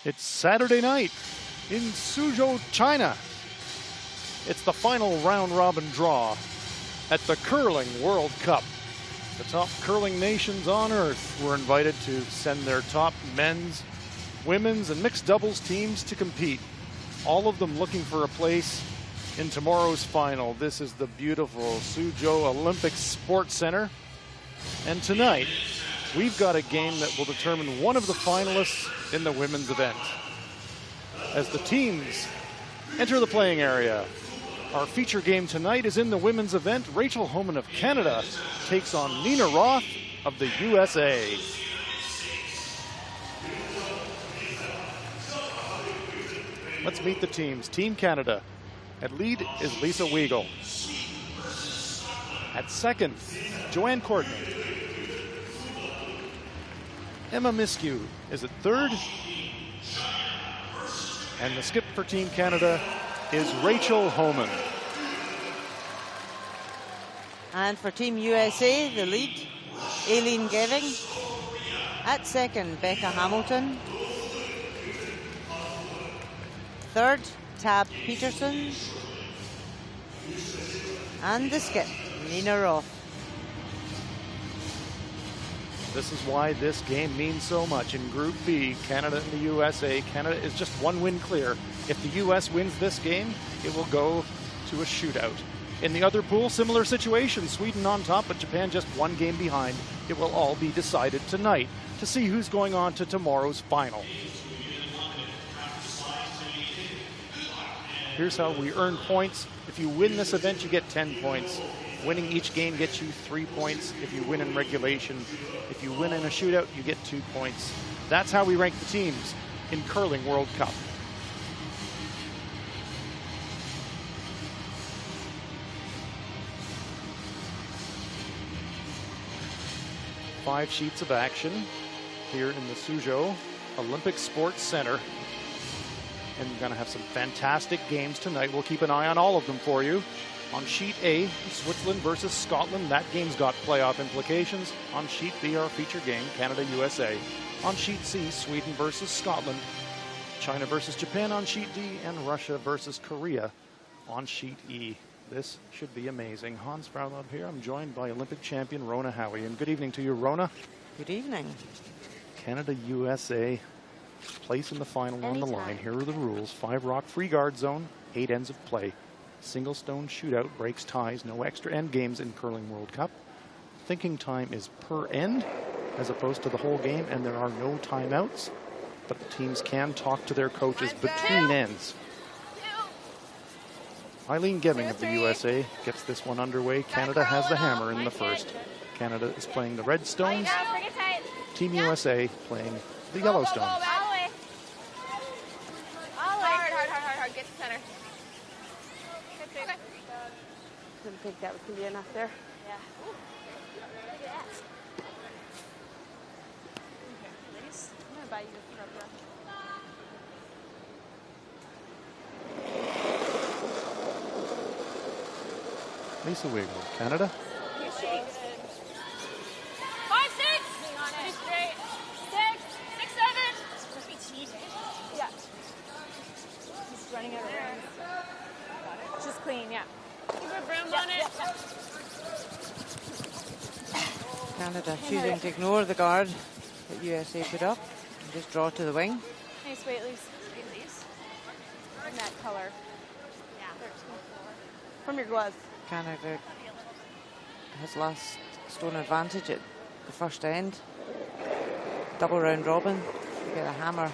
It's Saturday night in Suzhou, China. It's the final round-robin draw at the Curling World Cup. The top curling nations on earth were invited to send their top men's, women's, and mixed doubles teams to compete. All of them looking for a place in tomorrow's final. This is the beautiful Suzhou Olympic Sports Center. And tonight, we've got a game that will determine one of the finalists in the women's event. As the teams enter the playing area, our feature game tonight is in the women's event. Rachel Homan of Canada takes on Nina Roth of the USA. Let's meet the teams. Team Canada. At lead is Lisa Weigel. At second, Joanne Courtney. Emma Miskew is at third. And the skip for Team Canada is Rachel Homan. And for Team USA, the lead, Aileen Geving. At second, Becca Hamilton. Third, Tab Peterson. And the skip, Nina Roth. This is why this game means so much. In Group B, Canada and the USA. Canada is just one win clear. If the US wins this game, it will go to a shootout. In the other pool, similar situation. Sweden on top, but Japan just one game behind. It will all be decided tonight to see who's going on to tomorrow's final. Here's how we earn points. If you win this event, you get 10 points. Winning each game gets you 3 points. If you win in regulation, if you win in a shootout, you get 2 points. That's how we rank the teams in Curling World Cup. Five sheets of action here in the Suzhou Olympic Sports Center. And we're going to have some fantastic games tonight. We'll keep an eye on all of them for you. On sheet A, Switzerland versus Scotland. That game's got playoff implications. On sheet B, our feature game, Canada-USA. On sheet C, Sweden versus Scotland. China versus Japan on sheet D, and Russia versus Korea on sheet E. This should be amazing. Hans Frauleib here. I'm joined by Olympic champion Rona Howie. And good evening to you, Rona. Good evening. Canada-USA. Place in the final on the line. Here are the rules. 5-rock free guard zone, 8 ends of play. Single stone shootout breaks ties, no extra end games in Curling World Cup. Thinking time is per end as opposed to the whole game, and there are no timeouts, but the teams can talk to their coaches between ends. Aileen Geving of the USA gets this one underway. Canada has the hammer in the first. Canada is playing the red stones. Team USA playing the yellow stones. Hard. Get to center. Didn't think that was going to be enough there. Yeah. Look at that. Okay, ladies, I'm going to buy you a rubber. Lisa Weigel, Canada. 5, 6. Hang on it. Straight. 6, 7. Yeah. He's running out of room. Just clean, yeah. Keep a broom on it. Canada choosing to ignore the guard that USA put up and just draw to the wing. Nice weight, Lise. In that color. Yeah. 13, 4. From your glove. Canada has last stone advantage at the first end. Double round robin. You get a hammer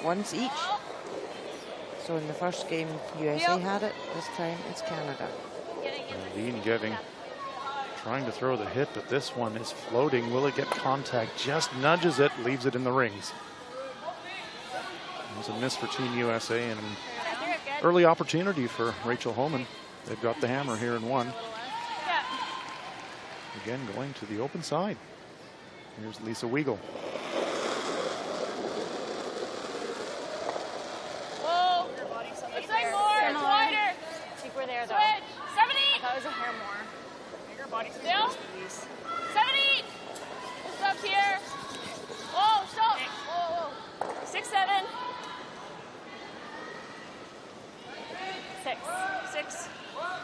once each. So in the first game, USA had it. This time, it's Canada. Aileen Geving trying to throw the hit, but this one is floating. Will it get contact? Just nudges it, leaves it in the rings. It was a miss for Team USA and an early opportunity for Rachel Homan. They've got the hammer here in one. Again, going to the open side. Here's Lisa Weigel. We're there though. Switch. 70. That was a hair more. Bigger body. Still. 70. What's up here? Whoa, stop. Whoa. 6, 7.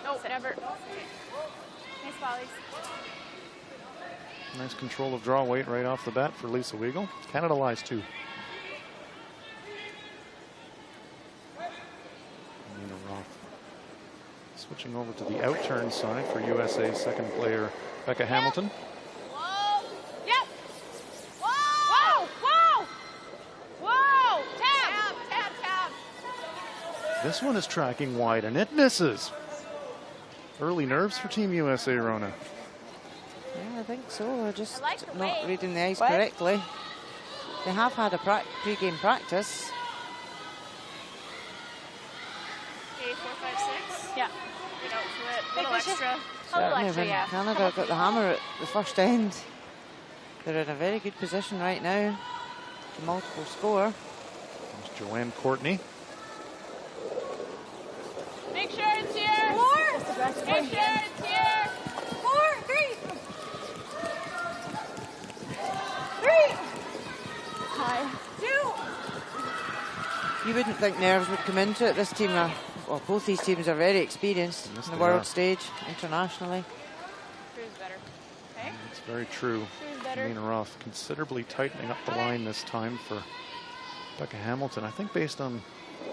No, never. Nice volleys. Nice control of draw weight right off the bat for Lisa Weigel. Canada lies 2. Nina Roth switching over to the outturn side for USA's second player, Becca Hamilton. Whoa. Yep. Whoa. Whoa. Whoa. Tab. Tab. Tab. This one is tracking wide and it misses. Early nerves for Team USA, Rona. Yeah, I think so. We're just like the not way- reading the ice What? correctly. They have had a pre-game practice. Okay, 4, 5, 6. Yeah. Get out to it. Little Think we extra. A little Certainly extra, when yeah. Canada got the hammer at the first end, they're in a very good position right now to multiple score. There's Joanne Courtney. Make sure it's here. 4. Make sure it's here. 4, 3. 3. High. 2. You wouldn't think nerves would come into it. This team are, well, both these teams are very experienced Yes, on the they world are. stage, internationally. Drew's better. Okay. It's very true. Drew's better. Nina Roth considerably tightening up the line this time for Becca Hamilton. I think based on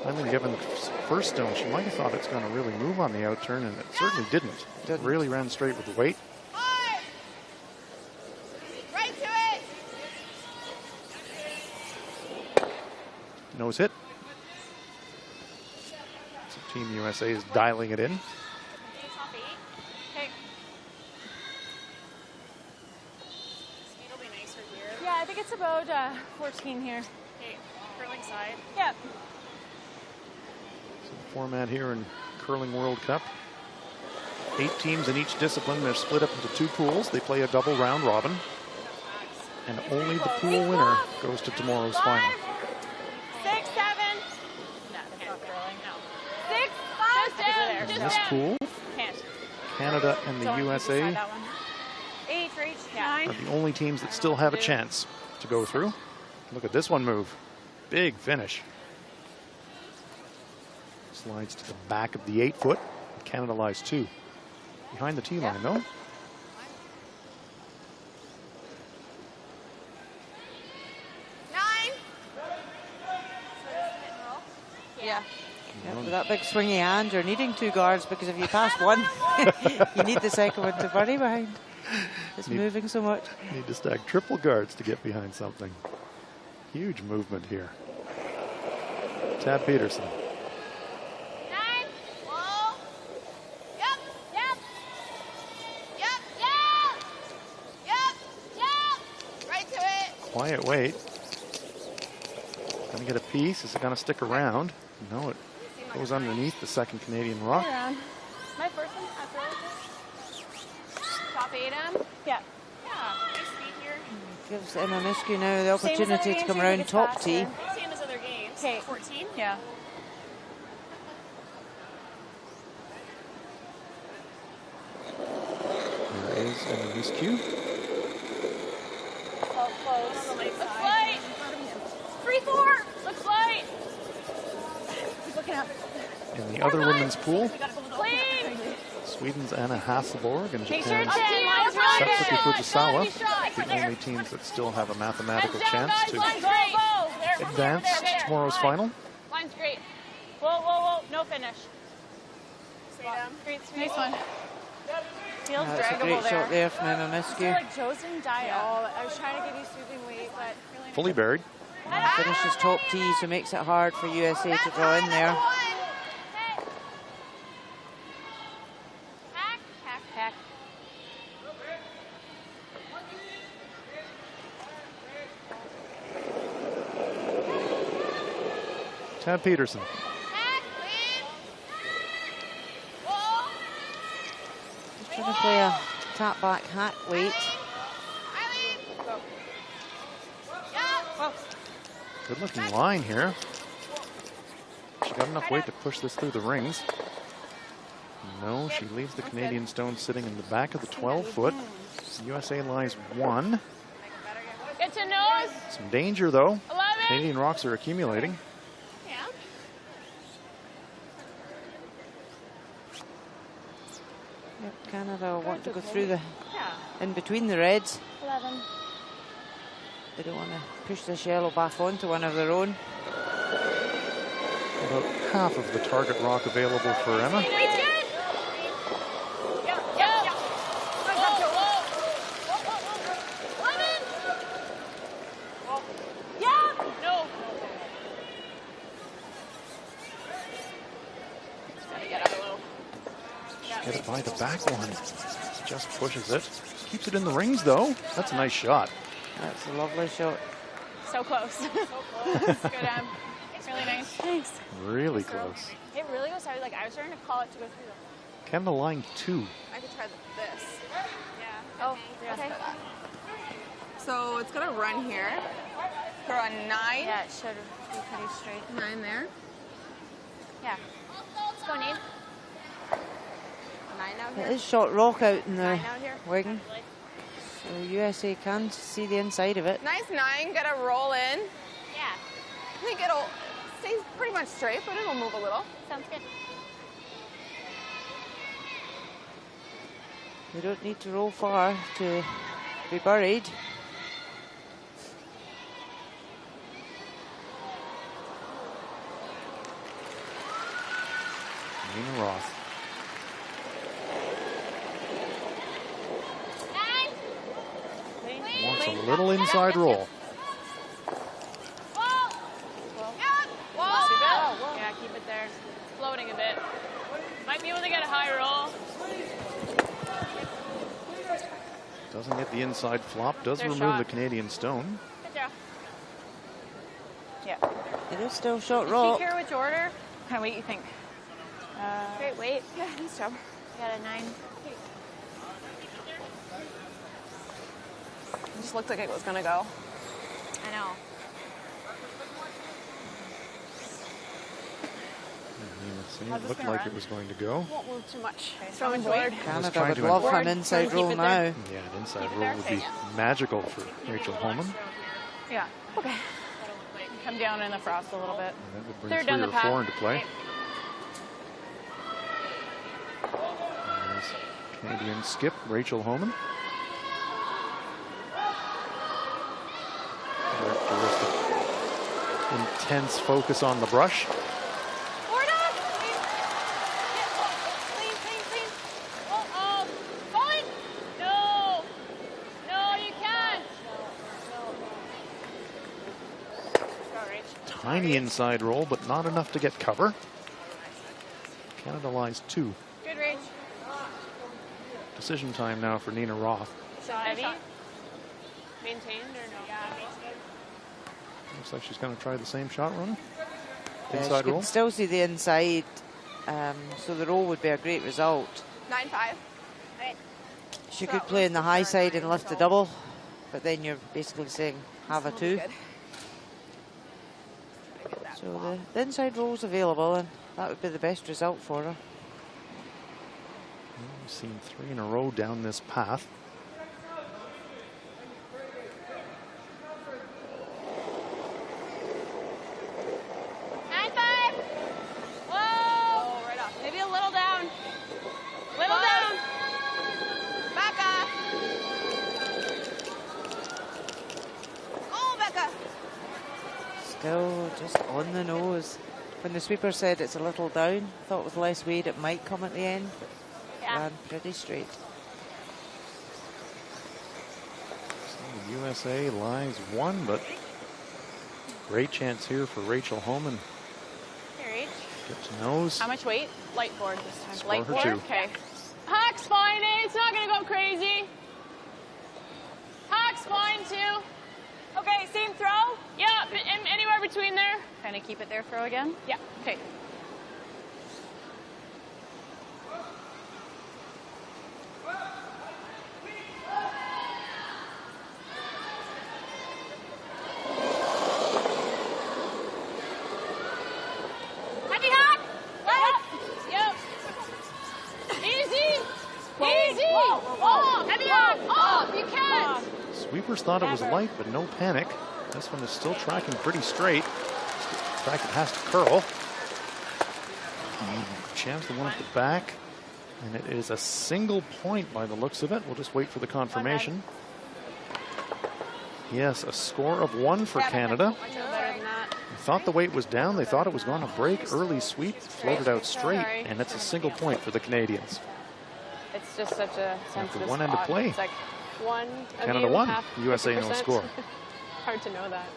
Eileen Given's first stone, she might have thought it's going to really move on the outturn, and it certainly didn't. It Didn't. really ran straight with the weight. 5. Right to it. Nose hit. So Team USA is dialing it in. Top 8. Okay. Speed will be nicer here. Yeah, I think it's about 14 here. Okay, curling side. Yep. Format here in Curling World Cup. 8 teams in each discipline. They're split up into 2 pools. They play a double round robin. And only the pool winner goes to tomorrow's final. 6, 7. No, that's not curling. No. 6, 5, down. In this pool, Can't. Canada and the USA 8 for each. Yeah. are the only teams that still have a chance to go through. Look at this one move. Big finish. Slides to the back of the 8-foot. Canada lies 2. Behind the tee line, though. 9. Yeah. Yep, with that big swingy hand, you're needing 2 guards because if you pass one, you need the second one to bury behind. It's moving so much. Need to stack triple guards to get behind something. Huge movement here. Tab Peterson. 9. Whoa. Yep. Yep. Yep. Yep. Yep. Yep. Right to it. Quiet wait. Gonna get a piece. Is it gonna stick around? No, it goes underneath the second Canadian rock. My first one after top 8 Yeah. Yeah. Nice speed here. Gives Emma Miskew now the Same as other opportunity to games, come you around think it's top faster. tee. Same as other games. Okay. 14. Yeah. There is Emma Miskew. Oh, close. Looks light. 3-4. Looks light. Keep looking up. In the other women's pool, Clean. Sweden's Anna Hasselborg and Make sure Japan's it's in. Line's really Satsuki good. Fujisawa, the only teams that still have a mathematical chance to Line's great. advance to tomorrow's final. Line's great. Whoa, whoa, whoa. No finish. Stay down. Great, nice one. Feels That's a draggable great there. shot there from Emma I Miskew. feel like Joe's didn't die at all. I was trying to give you soothing weight, but really Fully buried. Finishes top tee, so makes it hard for USA to draw in there. Hack, hack, hack. Tab Peterson. Hack, clean. Whoa. Trying to play a tap back hack weight. Eileen. Go. Yeah. Good looking line here. She got enough weight to push this through the rings. No, she leaves the Canadian stone sitting in the back of the 12-foot. USA lies 1. Get to nose. Some danger, though. 11. Canadian rocks are accumulating. Yeah. Canada want to go through the Yeah. in between the reds. 11. They don't want to push this yellow back onto one of their own. About half of the target rock available for Emma. It's good. Yeah. Yeah. Whoa. 11. Yeah. No. Just gotta get up a little. Get it by the back one. Just pushes it. Keeps it in the rings though. That's a nice shot. That's a lovely shot. So close. Good, it's really nice. Thanks. Really close. It really goes hard. Like, I was starting to call it to go through them. Canada line 2. I could try this. Yeah. Oh, okay. So it's gonna run here. Throw a 9. Yeah, it should be pretty straight. 9 there. Yeah. Let's go, Nate. 9 out It here. is shot rock out in the 9 out here. wing. So USA can see the inside of it. Nice 9. Gotta roll in. Yeah. I think it'll stay pretty much straight, but it'll move a little. Sounds good. You don't need to roll far to be buried. Nina Roth. Wants a little inside roll. Yeah, keep it there. Floating a bit. Might be able to get a high roll. Doesn't get the inside flop. Does Their remove shot. the Canadian stone. Good job. Yeah. It is still shot Take rock. care which order. What kind of weight you think? Great weight. Yeah, nice job. You got a 9. It just looked like it was gonna go. I know. It looked like it was going to go. Won't move too much. So much weight. Canada trying would to love encourage- an inside Keep roll it now. there. Yeah, an inside Keep it roll there? would be magical for Rachel Holman. Yeah. Okay. Come down in the frost a little bit. And that would bring Third 3 down or the path. 4 into play. There's Canadian skip, Rachel Holman. Characteristic intense focus on the brush. Forward up. Clean. Clean. Oh. Going. No. No, you can't. Tiny inside roll, but not enough to get cover. Canada lines 2. Good range. Decision time now for Nina Roth. Shot heavy. Maintained or no? Yeah, maintained. Looks like she's going to try the same shot run. Yeah, Inside she roll. can still see the inside, so the roll would be a great result. 9-5. She could play in the high side and lift the double, but then you're basically saying have a 2. Good. So the inside roll's available, and that would be the best result for her. We've seen 3 in a row down this path. Whoa! Right up. Maybe a little down. Little down. Becca. Oh, Becca. Still just on the nose. When the sweeper said it's a little down, thought with less weight it might come at the end, but Yeah. ran pretty straight. So the USA lines 1, but great chance here for Rachel Holman. Here, H. Get to nose. How much weight? Light board this time. Score Light her board? 2. Okay. Hack's fine, eh? It's not going to go crazy. Hack's fine, too. Okay, same throw? Yeah, anywhere between there. Kind of keep it there, throw again. Yeah, okay. Happy hack! Yep. Easy! Easy! Off! Heavy hack! Off! You can't! Sweepers thought it was light, but no panic. This one is still tracking pretty straight. In fact, it has to curl. Chance the one at the back. And it is a single point by the looks of it. We'll just wait for the confirmation. Yes, a score of 1 for Canada. They thought the weight was down. They thought it was going to break. Early sweep, floated out straight, and it's a single point for the Canadians. It's just such a sensitive After one end of spot. play. It's like one. Canada won. USA no 50%. score. Hard to know that.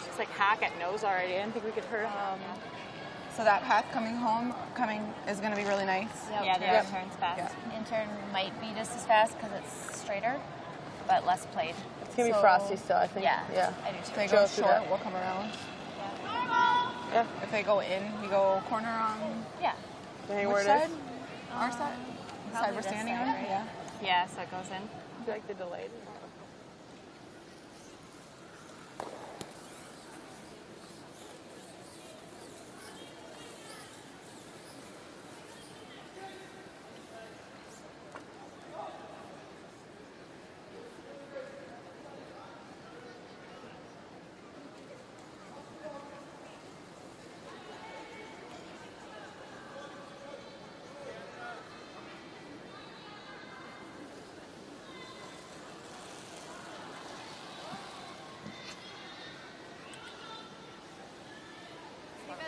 It's like hack at nose already. I didn't think we could hurt. So that path coming is going to be really nice. Yep. Yeah, the other turn's fast. Intern might be just as fast because it's straighter, but less played. It's going to be frosty still, I think. Yeah. Yeah. I do too. If they go short, we'll come around. Yeah. If they go in, we go corner on Yeah. Dang, which where it side? is? Our side? The side we're this standing side, on? right? Yeah. Yeah, so it goes in. I feel like the delayed.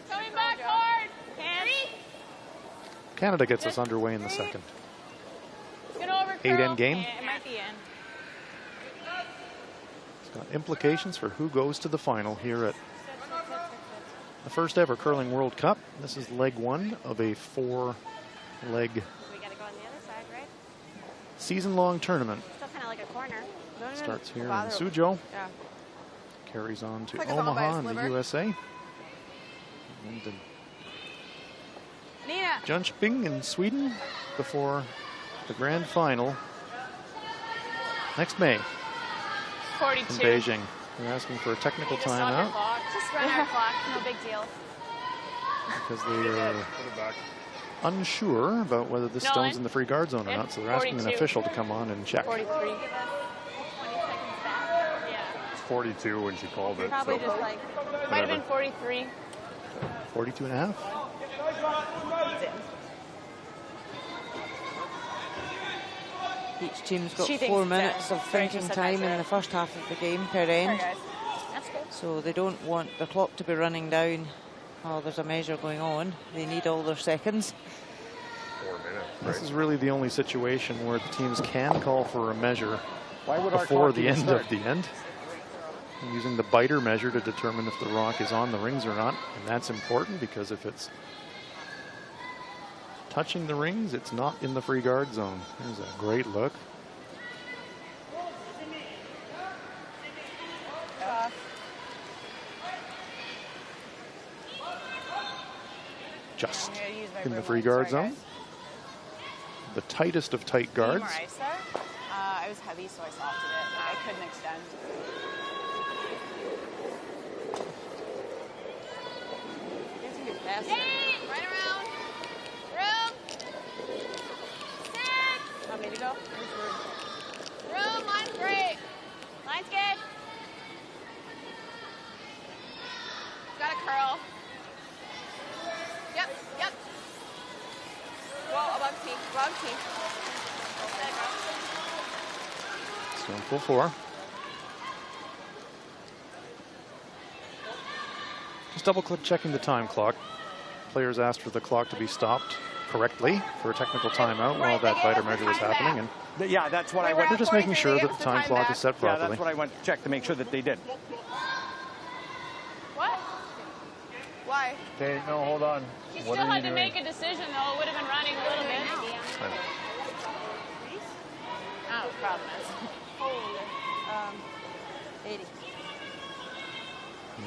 Coming back hard. Canada gets us underway in the second. It's gonna over 8-end game. It might be in. It's got implications for who goes to the final here at the first ever Curling World Cup. This is leg 1 of a 4-leg We got to go on the other side, right? season-long tournament. Still kind of like a corner. Starts here in Suzhou, Yeah. carries on to Like it's all by a Omaha in the sliver. USA. And then Nina. Jönköping in Sweden before the grand final next May in 42. Beijing. They're asking for a technical Just on your timeout clock. Just run our clock, no big deal. because they are unsure about whether this stone's in the free guard zone or Yeah, not. So they're asking an 42. official to come on and check. 43. 20 seconds back. Yeah. It's 42 when she called it. Probably So just like, might have been 43. 42 and a half. Each team's got She thinks 4 it's minutes in. of Sorry, thinking just said time that's in it. the first half of the game per Sorry, end. guys. That's good. So they don't want the clock to be running down while there's a measure going on. They need all their seconds. 4 minutes. This Right? is really the only situation where the teams can call for a measure Why would our before clock the even end start? of the end. Using the biter measure to determine if the rock is on the rings or not. And that's important because if it's touching the rings, it's not in the free guard zone. There's a great look. Just in the free guard zone. The tightest of tight guards. More ice there? I was heavy, so I softened it. I couldn't extend. Right around. Room. 6. Want me to go? Room. Line's great. Line's good. Got a curl. Yep, yep. Whoa, above T, above T. Stone full 4. Just double click checking the time clock. Players asked for the clock to be stopped correctly for a technical timeout while that biter measure was happening. And Yeah, that's what I went. they're just making sure that the time clock is set Yeah, properly. that's what I went to check to make sure that they did. What? Why? Okay, no, hold on. You What still are had you to doing? make a decision, though. It would have been running a little bit. Oh, problem is. 80.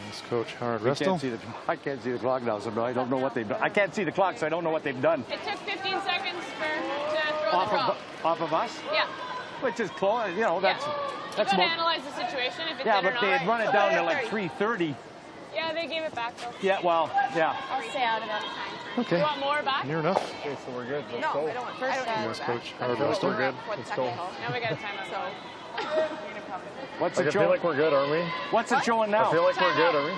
Yes, Coach Howard I Restel. can't see the clock now, so I don't know what they've done. I can't see the clock, so I don't know what they've done. It took 15 seconds to throw the drop. Off of us, Yeah. which is close. You know, that's You that's got to about. analyze the situation if it Yeah, did or but not. they had run it down to like 3:30. Yeah, they gave it back, though. Yeah, well, yeah. I'll stay out of it. Okay, You want more back? near enough. Okay, so we're good. Let's No, go. I don't want first. Yes, Coach Howard We're Restel. good. For the Let's go. technical. Now we got a timeout. So, What's Like, it I feel showing? like we're good, aren't we? What's it showing now? I feel like we're good, are we?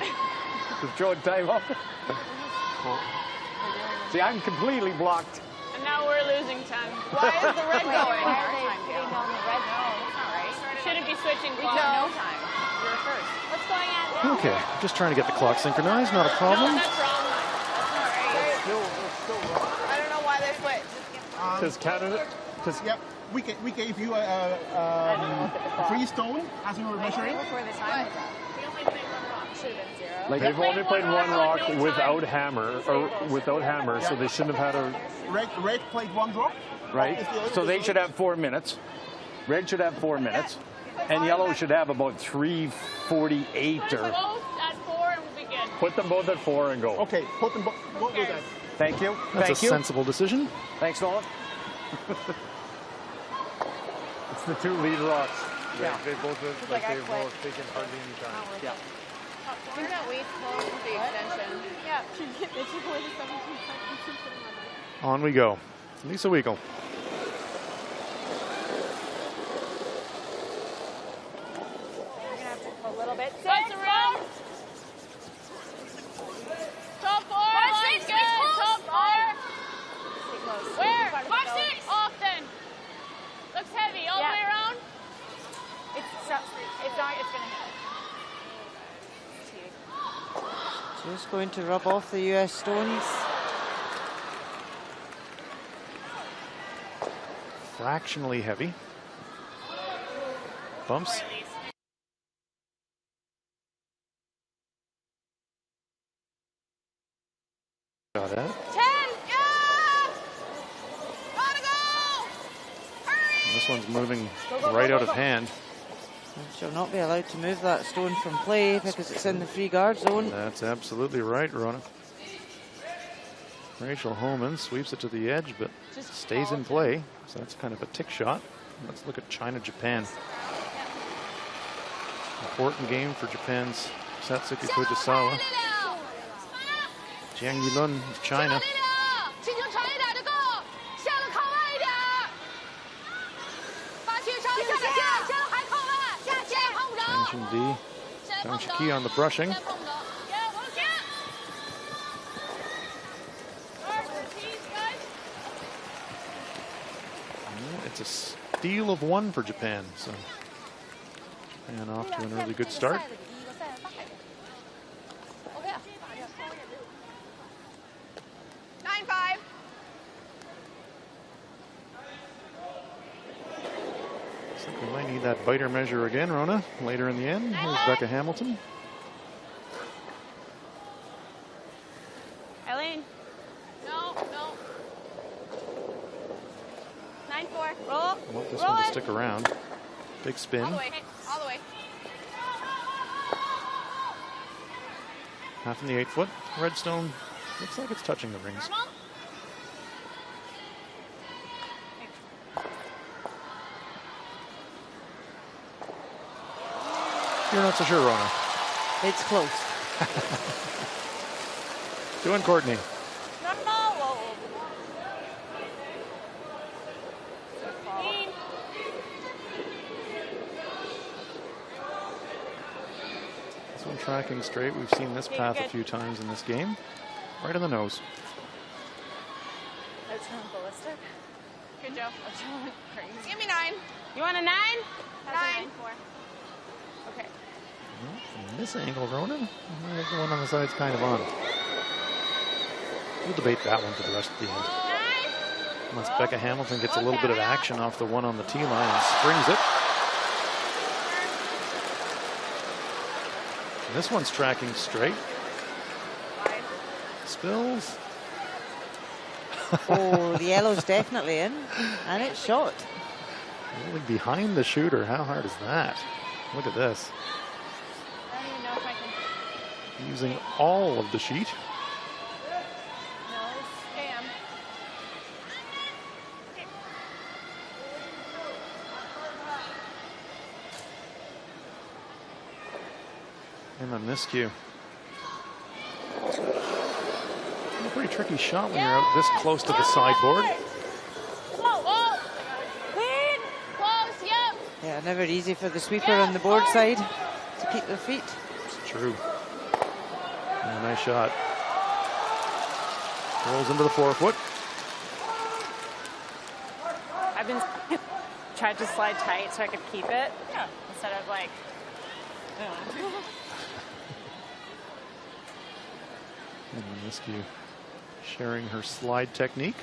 It's showing time up. See, I'm completely blocked. And now we're losing time. Why is the red going? Why are they putting down the red? No, that's not right. Shouldn't be switching We clocks. have no time. You're first. What's going on now? Okay, just trying to get the clock synchronized, not a problem. That's wrong. I don't know why they switched. Because Canada, because Yep, we gave you a free stone as we were measuring. Before the time was up. We only played one rock. Should have been 0. Like, they've only played one rock without hammer, so they shouldn't have had a. Red played one drop. right? So they should have 4 minutes. Red should have 4 minutes. And yellow should have about 3:48 Put us or. both at 4 and we'll be good. Put them both at 4 and go. Okay, put them. What was that? Thank you. That's Thank a you. sensible decision. Thanks, Nolan. It's the 2 lead rocks. Yeah. They both like I they've quit. both taken hardly any time. Yeah. I think that we closed the extension. Yeah. On we go. Lisa Weigel. We're gonna have to go a little bit. Butts around. Top 4. Line's good. Top 4. Stay close. Where? Part of the 5, go. 6. Off then. Looks heavy. All the Yeah. way around. It's not. It's gonna hit. Just going to rub off the US stones. Fractionally heavy. Bumps. Got it. 10. Yeah. Gotta go. Hurry. This one's moving right out of hand. She'll not be allowed to move that stone from play because it's in the free guard zone. That's absolutely right, Rona. Rachel Holman sweeps it to the edge, but stays in play. So that's kind of a tick shot. Let's look at China-Japan. Important game for Japan's Satsuki Fujisawa. Jiang Yilun of China. Chang Di. Zhang Shiki on the brushing. It's a steal of 1 for Japan. So, and off to an early good start. Looks like we might need that biter measure again, Rona, later in the end. Here's Becca Hamilton. Eileen. No. 9-4. Roll. I want this one to stick around. Big spin. All the way. All the way. Half in the 8-foot. Redstone looks like it's touching the rings. Normal. You're not so sure, Rona. It's close. Doing Courtney. Normal. This one tracking straight. We've seen this path a few times in this game. Right in the nose. That's from ballistic. Good job. Crazy. Give me 9. You want a 9? That's a 9-4. Okay. From this angle, Rona, I think the one on the side's kind of on. We'll debate that one for the rest of the end. 9. Unless Becca Hamilton gets a little bit of action off the one on the tee line and springs it. And this one's tracking straight. Spills. Oh, the yellow's definitely in. And it's shot. Really behind the shooter. How hard is that? Look at this. I don't even know if I can. Using all of the sheet. No, scam. And a miscue. A pretty tricky shot when you're out this close to the sideboard. Whoa. Clean. Close. Yep. Yeah, never easy for the sweeper on the board side to keep their feet. It's true. And a nice shot. Rolls into the 4-foot. I've been tried to slide tight so I could keep it. Yeah. Instead of like. And Miniscu sharing her slide technique.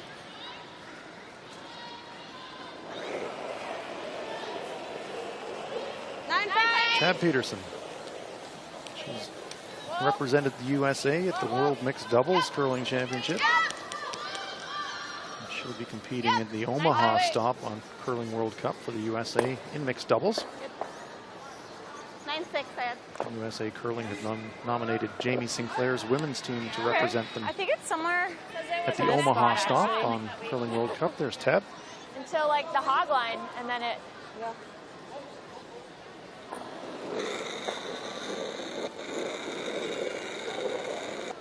Tab Peterson. She's represented the USA at the World Mixed Doubles Curling Championship. And she'll be competing in the Omaha stop on Curling World Cup for the USA in mixed doubles. 9-6, USA Curling have nominated Jamie Sinclair's women's team to represent them I think it's somewhere at the Omaha stop on Curling World Cup. There's Tab. until like the hog line, and then it. Yeah.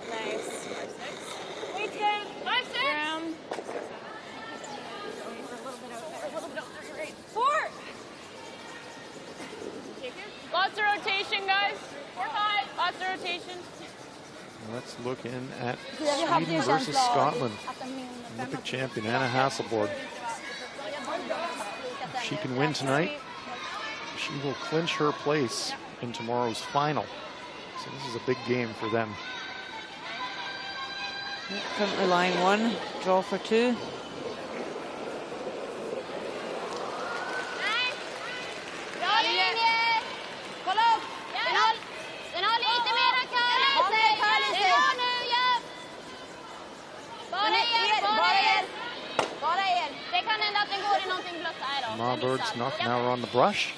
Nice. 5-6. Wait, 10. 5-6. Round. Great. 4. Lots of rotation, guys. 4-5. Lots of rotation. Let's look in at Sweden versus Scotland. Olympic champion Anna Hasselborg. If she can win tonight, she will clinch her place in tomorrow's final. So this is a big game for them. Currently line 1, draw for 2. Marberg's knocking out on the brush.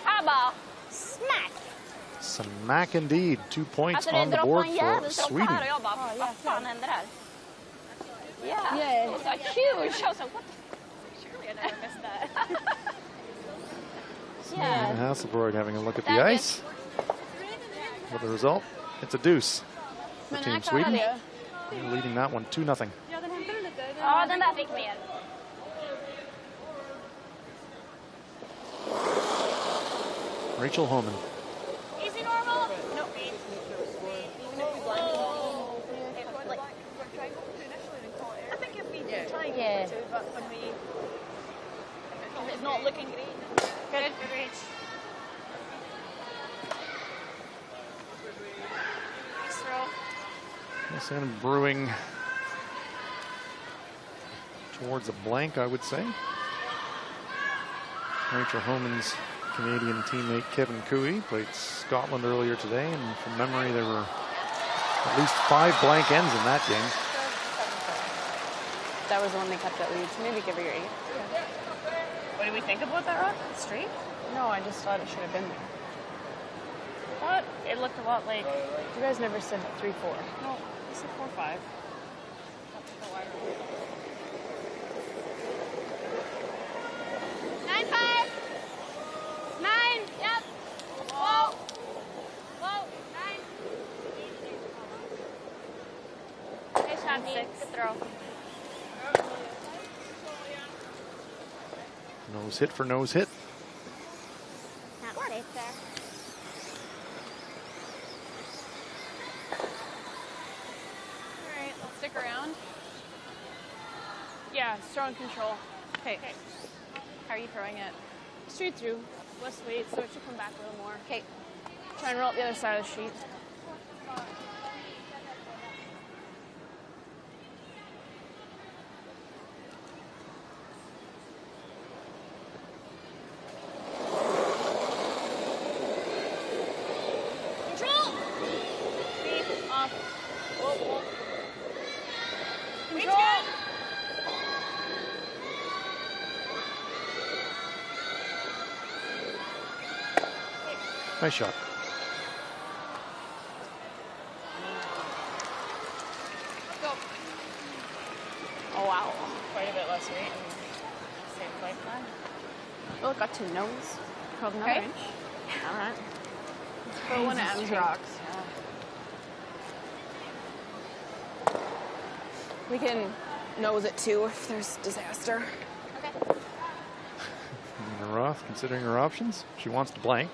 How about smack? Smack indeed. 2 points on the board for Sweden. Yeah. It's like huge. I was like, what the? Surely I never missed that. Anna Hasselborg having a look at the ice. With the result, it's a deuce for Team Sweden. They're leading that one 2-0. Ja, den där fick mer. Rachel Homan. Easy normal? No. I think if we try to, but when we, it's not looking great. Good reach. Nice throw. This end brewing towards a blank, I would say. Rachel Homan's Canadian teammate Kevin Cooey played Scotland earlier today, and from memory there were at least 5 blank ends in that game. That was the one they kept at lead, so maybe give her your 8. Yeah. What did we think about that rock? Straight? No, I just thought it should have been there. I thought it looked a lot like... You guys never said 3-4. No, we said 4-5. 9-5. 9. Yep. Whoa. Whoa. 9. Hey, Shanti. Good throw. Nose hit for nose hit. Not safe there. All right, let's stick around. Yeah, strong control. Okay. How are you throwing it? Straight through. Less weight, so it should come back a little more. Okay. Try and roll up the other side of the sheet. Control! Feet off. Whoa, whoa. Control! Nice shot. Go. Oh, wow. Quite a bit less weight. Same flight plan. Oh, it got to nose. Curled another inch. All right. Let's throw one at M's rocks. Yeah. We can nose it too if there's disaster. Okay. In the rough, considering her options, she wants to blank.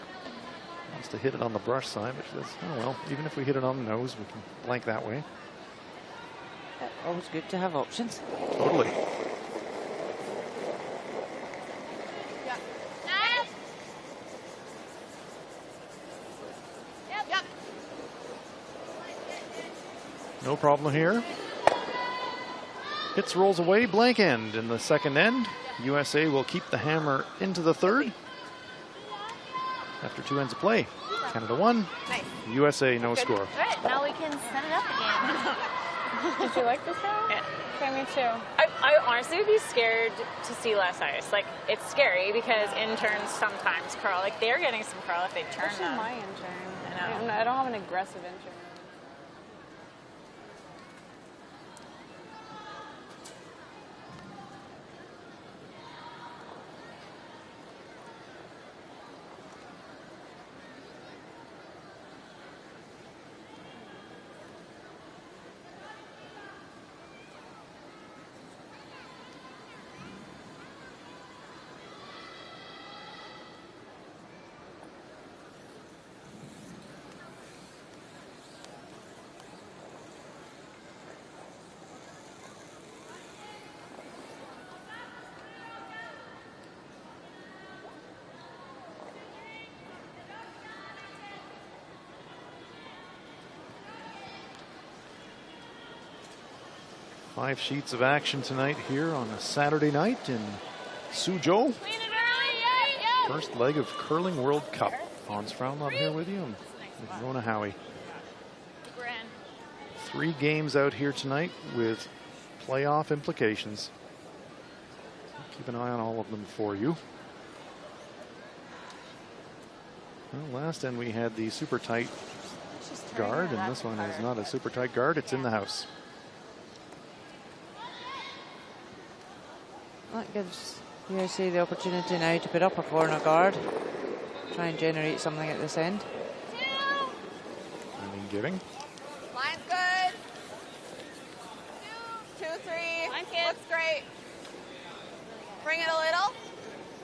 Wants to hit it on the brush side, but she says, oh well, even if we hit it on the nose, we can blank that way. Always good to have options. Totally. No problem here. Hits, rolls away, blank end in the second end. USA will keep the hammer into the third. After 2 ends of play, Canada 1, USA no score. All right, now we can set it up again. Did you like this round? Yeah. Okay, me too. I honestly would be scared to see less ice. Like, it's scary because interns sometimes curl. Like, they're getting some curl if they turn Especially them. my intern. I know. I don't have an aggressive intern. Five sheets of action tonight here on a Saturday night in Suzhou. First leg of Curling World Cup. Hans Frauenlob here with you. And with Rona Howie. 3 games out here tonight with playoff implications. Keep an eye on all of them for you. Well, last end we had the super tight guard, and this one is not a super tight guard. It's in the house. That gives USA the opportunity now to put up a corner guard, try and generate something at this end. And giving. Line's good. 2, 3. Looks great. Bring it a little.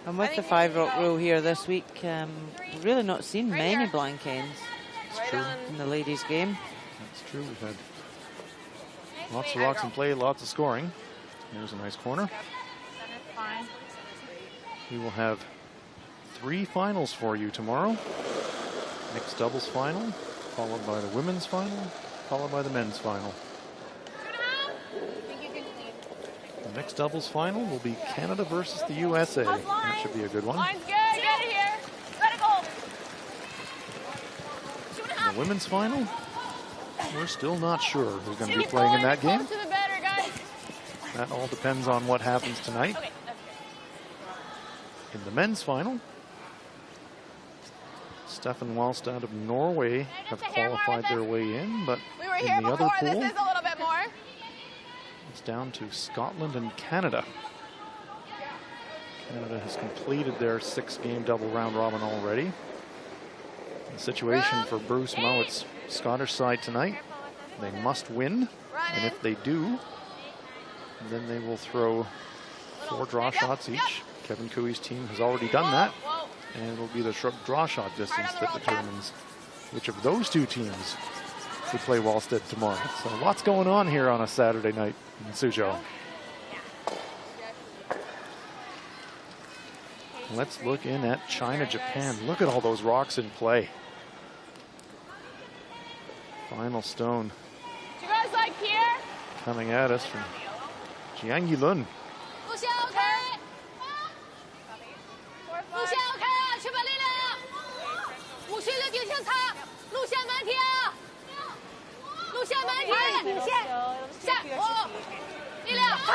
And with the 5-rock rule here this week, we've really not seen many blank ends in the ladies' game. That's true. We've had lots of rocks in play, lots of scoring. Here's a nice corner. We will have 3 finals for you tomorrow. Mixed doubles final, followed by the women's final, followed by the men's final. The mixed doubles final will be Canada versus the USA. That should be a good one. Line's good. Get it here. Let it go. And the women's final, we're still not sure who's going to be playing in that game. That all depends on what happens tonight. In the men's final, Stefan Wallstad of Norway have qualified their way in, but in the other pool, it's down to Scotland and Canada. Canada has completed their 6-game double round robin already. The situation for Bruce Mowatt's Scottish side tonight, they must win, and if they do, then they will throw 4 draw shots each. Kevin Cooey's team has already done that, and it'll be the draw shot distance that determines which of those 2 teams would play Wallstead tomorrow. So lots going on here on a Saturday night in Suzhou. Let's look in at China, Japan. Look at all those rocks in play. Final stone Do you guys like here? coming at us from Jiang Yilun.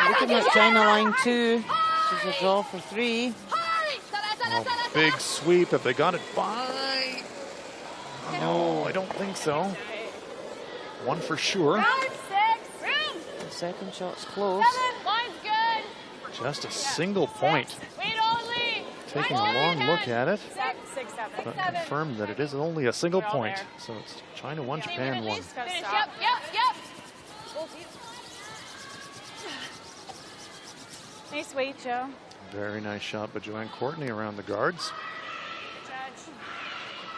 Looking at China line 2. This is a draw for 3. Oh, big sweep. Have they got it by? No, I don't think so. 1 for sure. The second shot's close. Line's good. Just a single point. Wait only. Taking a long look at it, 6, 7. but confirmed that it is only a single point. So it's China 1, Japan 1. Finish. Yep. Nice weight, Joe. Very nice shot by Joanne Courtney around the guards.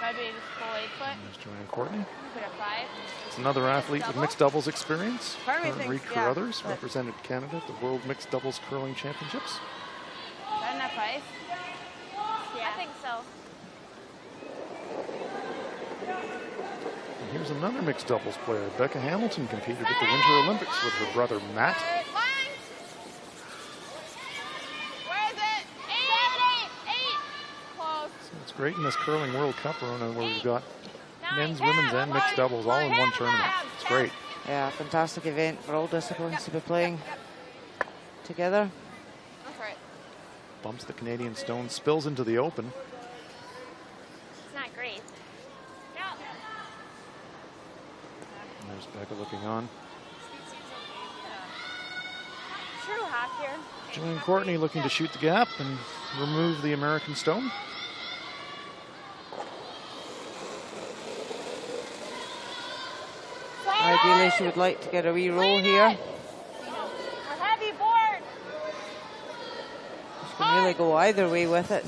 Maybe full 8 foot. There's Joanne Courtney. Put a 5. It's another athlete with mixed doubles experience. Part of me Currently thinks, Carruthers represented Canada at the World Mixed Doubles Curling Championships. Better than that 5. I think so. And here's another mixed doubles player. Becca Hamilton competed at the Winter Olympics with her brother Matt. Where is it? 8, 8. Close. So it's great in this curling World Cup, Rona, where we've got men's, women's, and mixed doubles all in one tournament. It's great. Yeah, fantastic event for all disciplines to be playing together. That's right. Bumps the Canadian stone, spills into the open. It's not great. And there's Becca looking on. True half here. Julian Courtney looking to shoot the gap and remove the American stone. Ideally, she would like to get a wee roll here. We're heavy board. She can really go either way with it.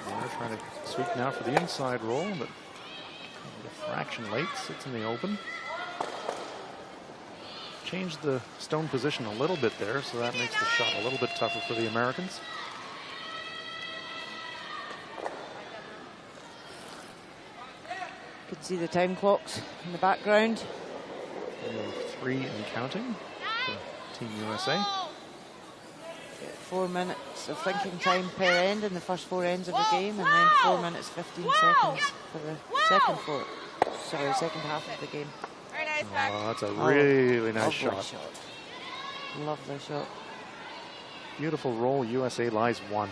They're trying to sweep now for the inside roll, but a fraction late, sits in the open. Changed the stone position a little bit there, so that makes the shot a little bit tougher for the Americans. You can see the time clocks in the background. 3 and counting for Team USA. 4 minutes of thinking time per end in the first 4 ends of the game, and then 4 minutes 15 seconds for the second half of the game. Very nice back. Oh, that's a really nice lovely shot. Lovely shot. Beautiful roll. USA lies 1.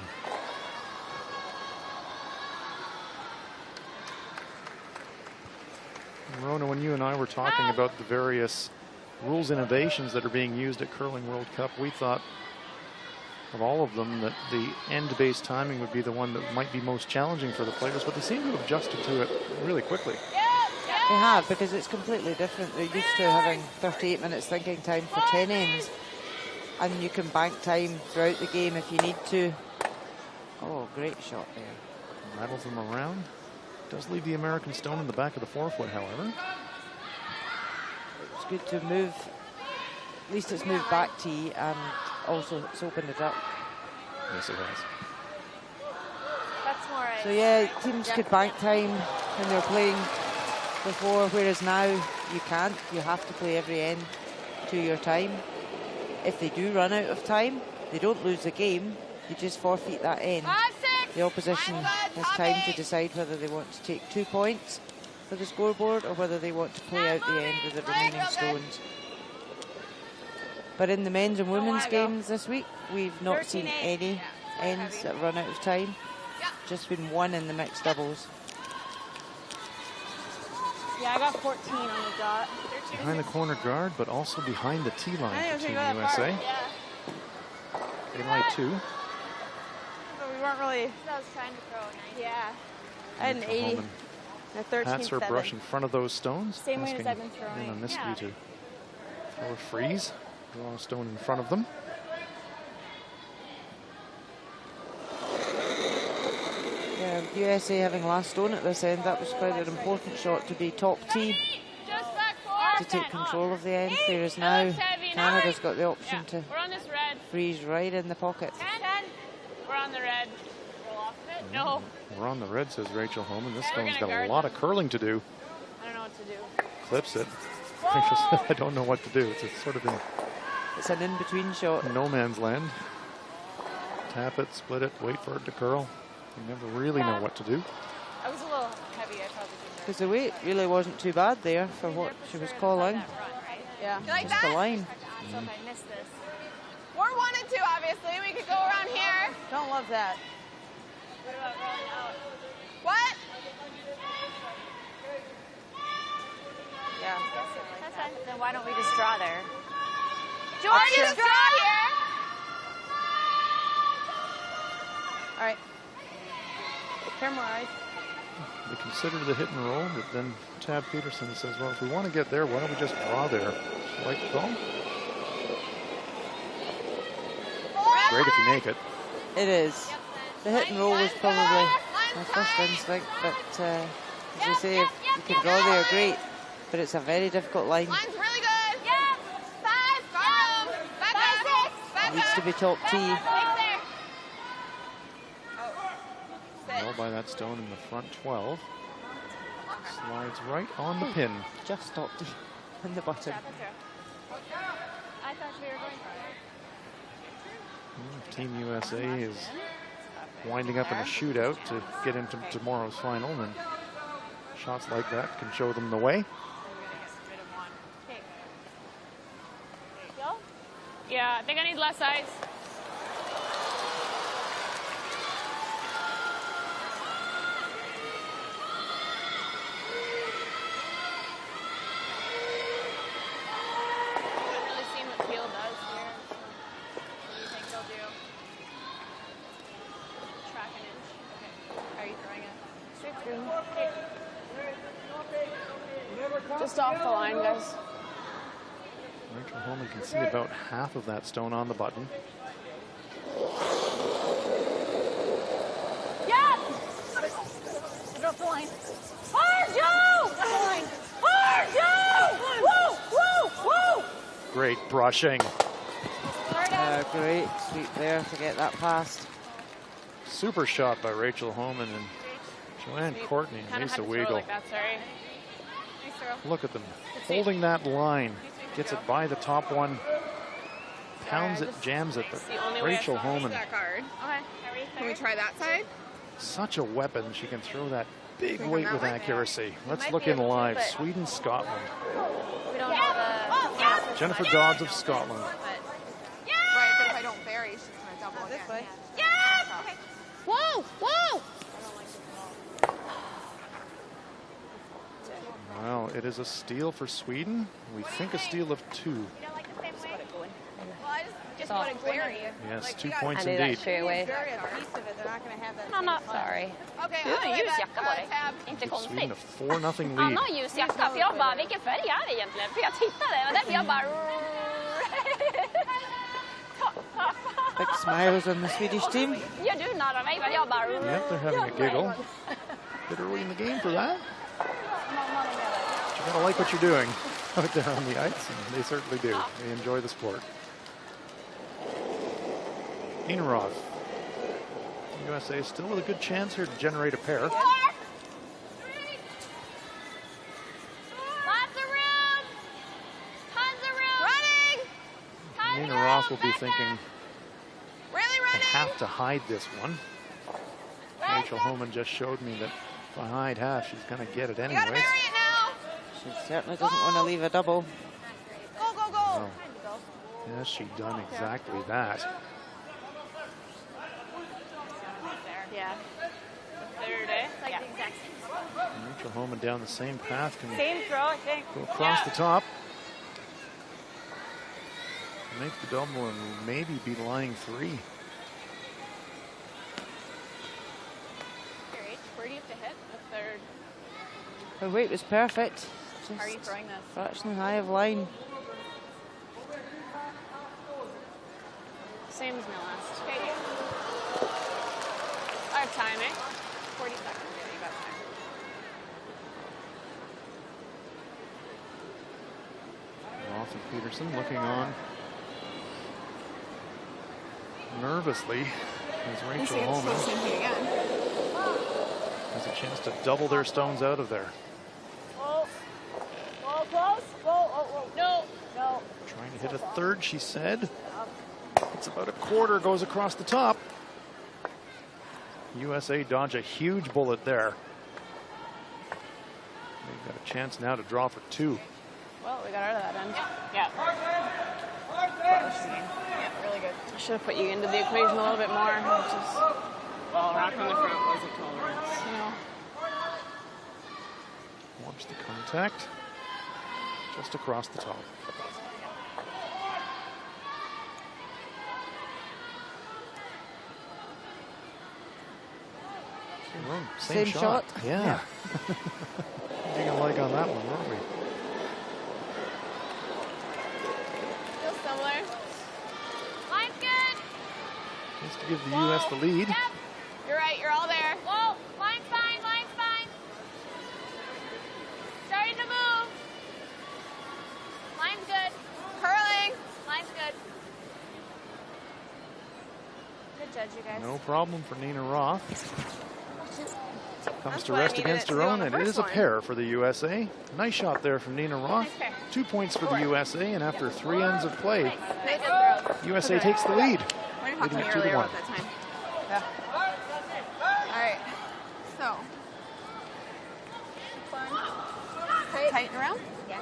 Rona, when you and I were talking about the various rules innovations that are being used at Curling World Cup, we thought of all of them that the end-based timing would be the one that might be most challenging for the players, but they seem to have adjusted to it really quickly. They have, because it's completely different. They're used to having 38 minutes thinking time for 10 ends, and you can bank time throughout the game if you need to. Oh, great shot there. Rattles them around. Does leave the American stone in the back of the forefoot, however. It's good to move. At least it's moved back tee, and also it's opened it up. Yes, it has. That's more right. So yeah, teams could bank time when they're playing before, whereas now you can't. You have to play every end to your time. If they do run out of time, they don't lose the game. You just forfeit that end. The opposition has time to decide whether they want to take 2 points for the scoreboard or whether they want to play out the end with the remaining stones. But in the men's and women's games this week, we've not seen any ends that run out of time. Just been 1 in the mixed doubles. Yeah, I got 14 on the dot. Behind the corner guard, but also behind the tee line for Team USA. They lie 2. But we weren't really. I was trying to throw a 90. Yeah. I had an 80. A 13. Pats her brush in front of those stones. Same way as I've been throwing. On this view to throw a freeze. Draw a stone in front of them. Yeah, USA having last stone at this end, that was quite an important shot to be top tee to take control of the end, whereas now Canada's got the option to freeze right in the pocket. We're on the red. Roll off of it? No. We're on the red, says Rachel Homan. This stone's got a lot of curling to do. I don't know what to do. Clips it. Rachel said, I don't know what to do. It's a sort of It's an in-between shot. No man's land. Tap it, split it, wait for it to curl. You never really know what to do. I was a little heavy. I probably didn't. Because the weight really wasn't too bad there for what she was calling. Yeah. You like just that? the line. So if I miss this. We're 1 and 2, obviously. We could go around here. Don't love that. What about rolling out? What? Yeah. That's fine. Then why don't we just draw there? George, just draw here. All right. Camera eyes. They consider the hit and roll, but then Tab Peterson says, well, if we want to get there, why don't we just draw there? Like the call? Great if you make it. It is. The hit and roll was probably my first instinct, but as I say, if you can draw there, great. But it's a very difficult line. Line's really good. Yeah. 5. Guard him. Back up. Back Needs to be top tee. Well by that stone in the front 12. Slides right on the pin. Just stopped in the button. I thought we were going for it. Team USA is winding up in a shootout to get into tomorrow's final, and shots like that can show them the way. Yeah, I think I need less ice. Really seeing what Field does here. What do you think they'll do? Track an inch. Okay. Are you throwing it? Straight through. Just off the line, guys. Rachel Holman can see about half of that stone on the button. Yeah! Drop the line. Hard, Joe! Drop the line. Hard, Joe! Woo! Woo! Woo! Great brushing. Great sweep there to get that past. Super shot by Rachel Holman and Joanne Courtney and Lisa Weigel. Like that, sorry. Nice throw. Look at them holding that line. Gets it by the top one. Pounds it, jams it. But Rachel Holman. That card. Okay. Can we try that side? Such a weapon. She can throw that big weight with accuracy. Let's look in live. Sweden, Scotland. We don't know the... Jennifer Dodds of Scotland. Right, but if I don't bury, she's going to double again. This way. Yes! Okay. Whoa! Whoa! Well, it is a steal for Sweden. We think a steal of 2. You don't like the same way? Well, I just want to bury you. Yes, Like, 2 you points I knew that indeed. straight away. bury a piece of it. They're not going to have that. No, no, sorry. Okay, Du har en ljusjacka på dig. Inte Gives Sweden a konstigt. 4-0 Han lead. har ljusjacka, för jag bara, vilken färg är det egentligen? För jag tittade, och därför jag bara... Big smiles on the Swedish team. Gör du narr av mig? Men jag bara... Yep, they're having a giggle. Bit early in the game for that. You gotta like what you're doing out there on the ice, and they certainly do. They enjoy the sport. Nina Roth. USA still with a good chance here to generate a pair. Lots of room! Tons of room! Running! Nina Roth will be thinking, Really I running! have to hide this one. Rachel Holman just showed me that if I hide half, she's gonna get it You gotta anyways. bury it now! She certainly doesn't want to leave a double. Go, go, go! Oh. Yes, she done exactly that. Yeah. The third, eh? Like the exact same. Rachel Holman down the same path can Same throw, I think. go across the top. Make the double and maybe be lying 3. Where do you have to hit? The third. Her weight was perfect. How are you Just throwing this? fraction high of line. Same as my last. Okay. I have time, eh? 40 seconds. Yeah, you got time. Roth and Peterson looking on nervously as Rachel Holman has a chance to double their stones out of there. Whoa. Whoa, close. Whoa, whoa, whoa. No. No. Trying to hit a third, she said. It's about a quarter, goes across the top. USA dodge a huge bullet there. They've got a chance now to draw for 2. Well, we got out of that end. Yeah. Yeah, really good. I should have put you into the equation a little bit more, which is... Well, rock on the front was a tolerance, you know. Watch the contact. Just across the top. Same shot. Yeah. Taking a leg on that one, weren't we? Feels similar. Line's good. Just to give the U.S. the lead. Yep. You're right. You're all there. Whoa. Line's fine. Line's fine. Starting to move. Line's good. Curling. Line's good. Good judge, you guys. No problem for Nina Roth. Comes That's to why I rest needed against it her too own, on the and it first is a one. pair for the USA. Nice shot there from Nina Roth. 2 points for the USA, and after 3 ends of play, Nice throw. USA takes the lead. Why didn't you talk to Leading me it 2 to earlier 1. about that time? Yeah. All right. So. Tighten around? Yeah.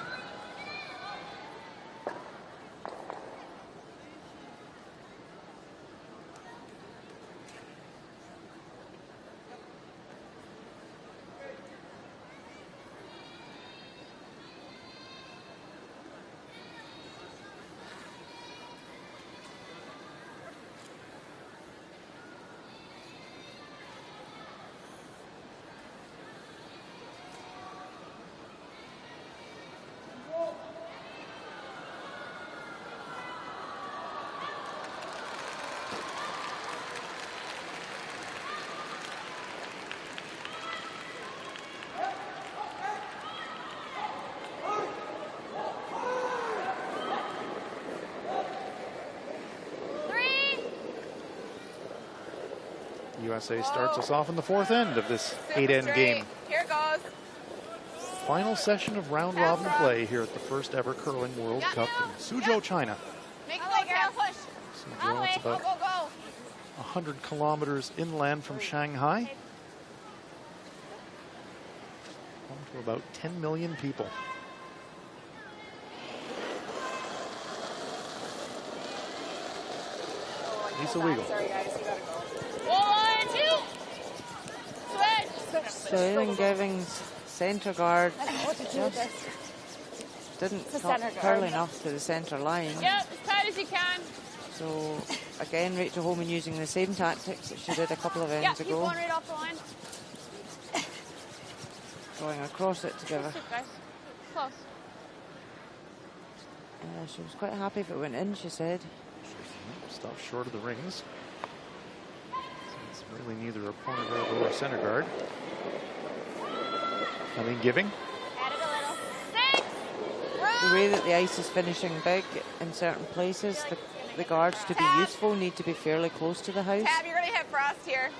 USA starts us off in the 4th end of this 8-end game. Here goes. Final session of round robin play here at the first ever Curling World Cup in Suzhou, China. Make it go, girl. Push. Suzhou, it's about 100 kilometers inland from Shanghai. Home to about 10 million people. Lisa Weigel. Sorry, guys. You gotta go. 1, 2. Switch. So Aileen Giving's centre guard What to do with just this? didn't It's a cut centre curl guard. enough to the centre line. Yep, as tight as you can. So again, Rachel Holman using the same tactics that she did a couple of Yeah, ends keep ago, going right off the line. going across it together. Close, guys. Close. She was quite happy if it went in, she said. Stop short of the rings. It's really neither a point guard or a center guard. Aileen Giving. Add it a little. 6. The way that the ice is finishing big in certain places, the guards to be useful need to be fairly close to the house. Tab, you're gonna hit frost here.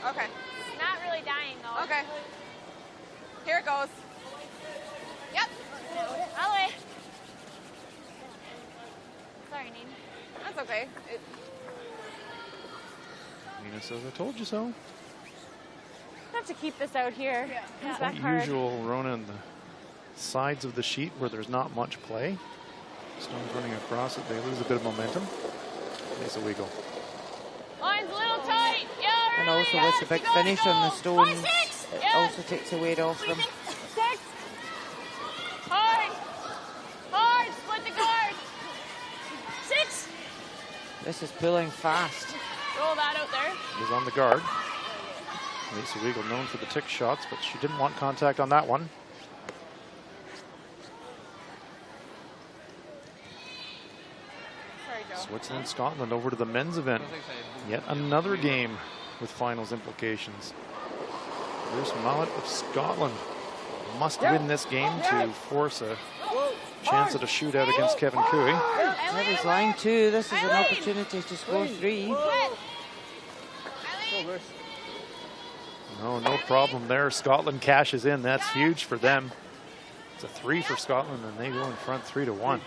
Okay. Not really dying though. Okay. Here it goes. Yep. Ollie. Sorry, Nina. That's okay. Nina says, I told you so. I have to keep this out here. Comes back Quite hard. usual, Rona, in the sides of the sheet where there's not much play. Stones running across it, they lose a bit of momentum. Lisa Weigel. Line's a little tight. Yeah, And really, also yes, with the big you gotta finish go. on the stones, 6. it Yes. also takes a weight off them. 6. Hard. Hard. Split the guard. 6. This is pulling fast. Roll that out there. Is on the guard. Lisa Weigel known for the tick shots, but she didn't want contact on that one. Sorry, Joe. Switzerland, Scotland over to the men's event. Yet another game with finals implications. Bruce Mallet of Scotland must win this game to force a chance at a shootout against Kevin Cooey. Heavy's line 2. This is an opportunity to score 3. No problem there. Scotland cashes in. That's huge for them. It's a 3 for Scotland, and they go in front 3-1.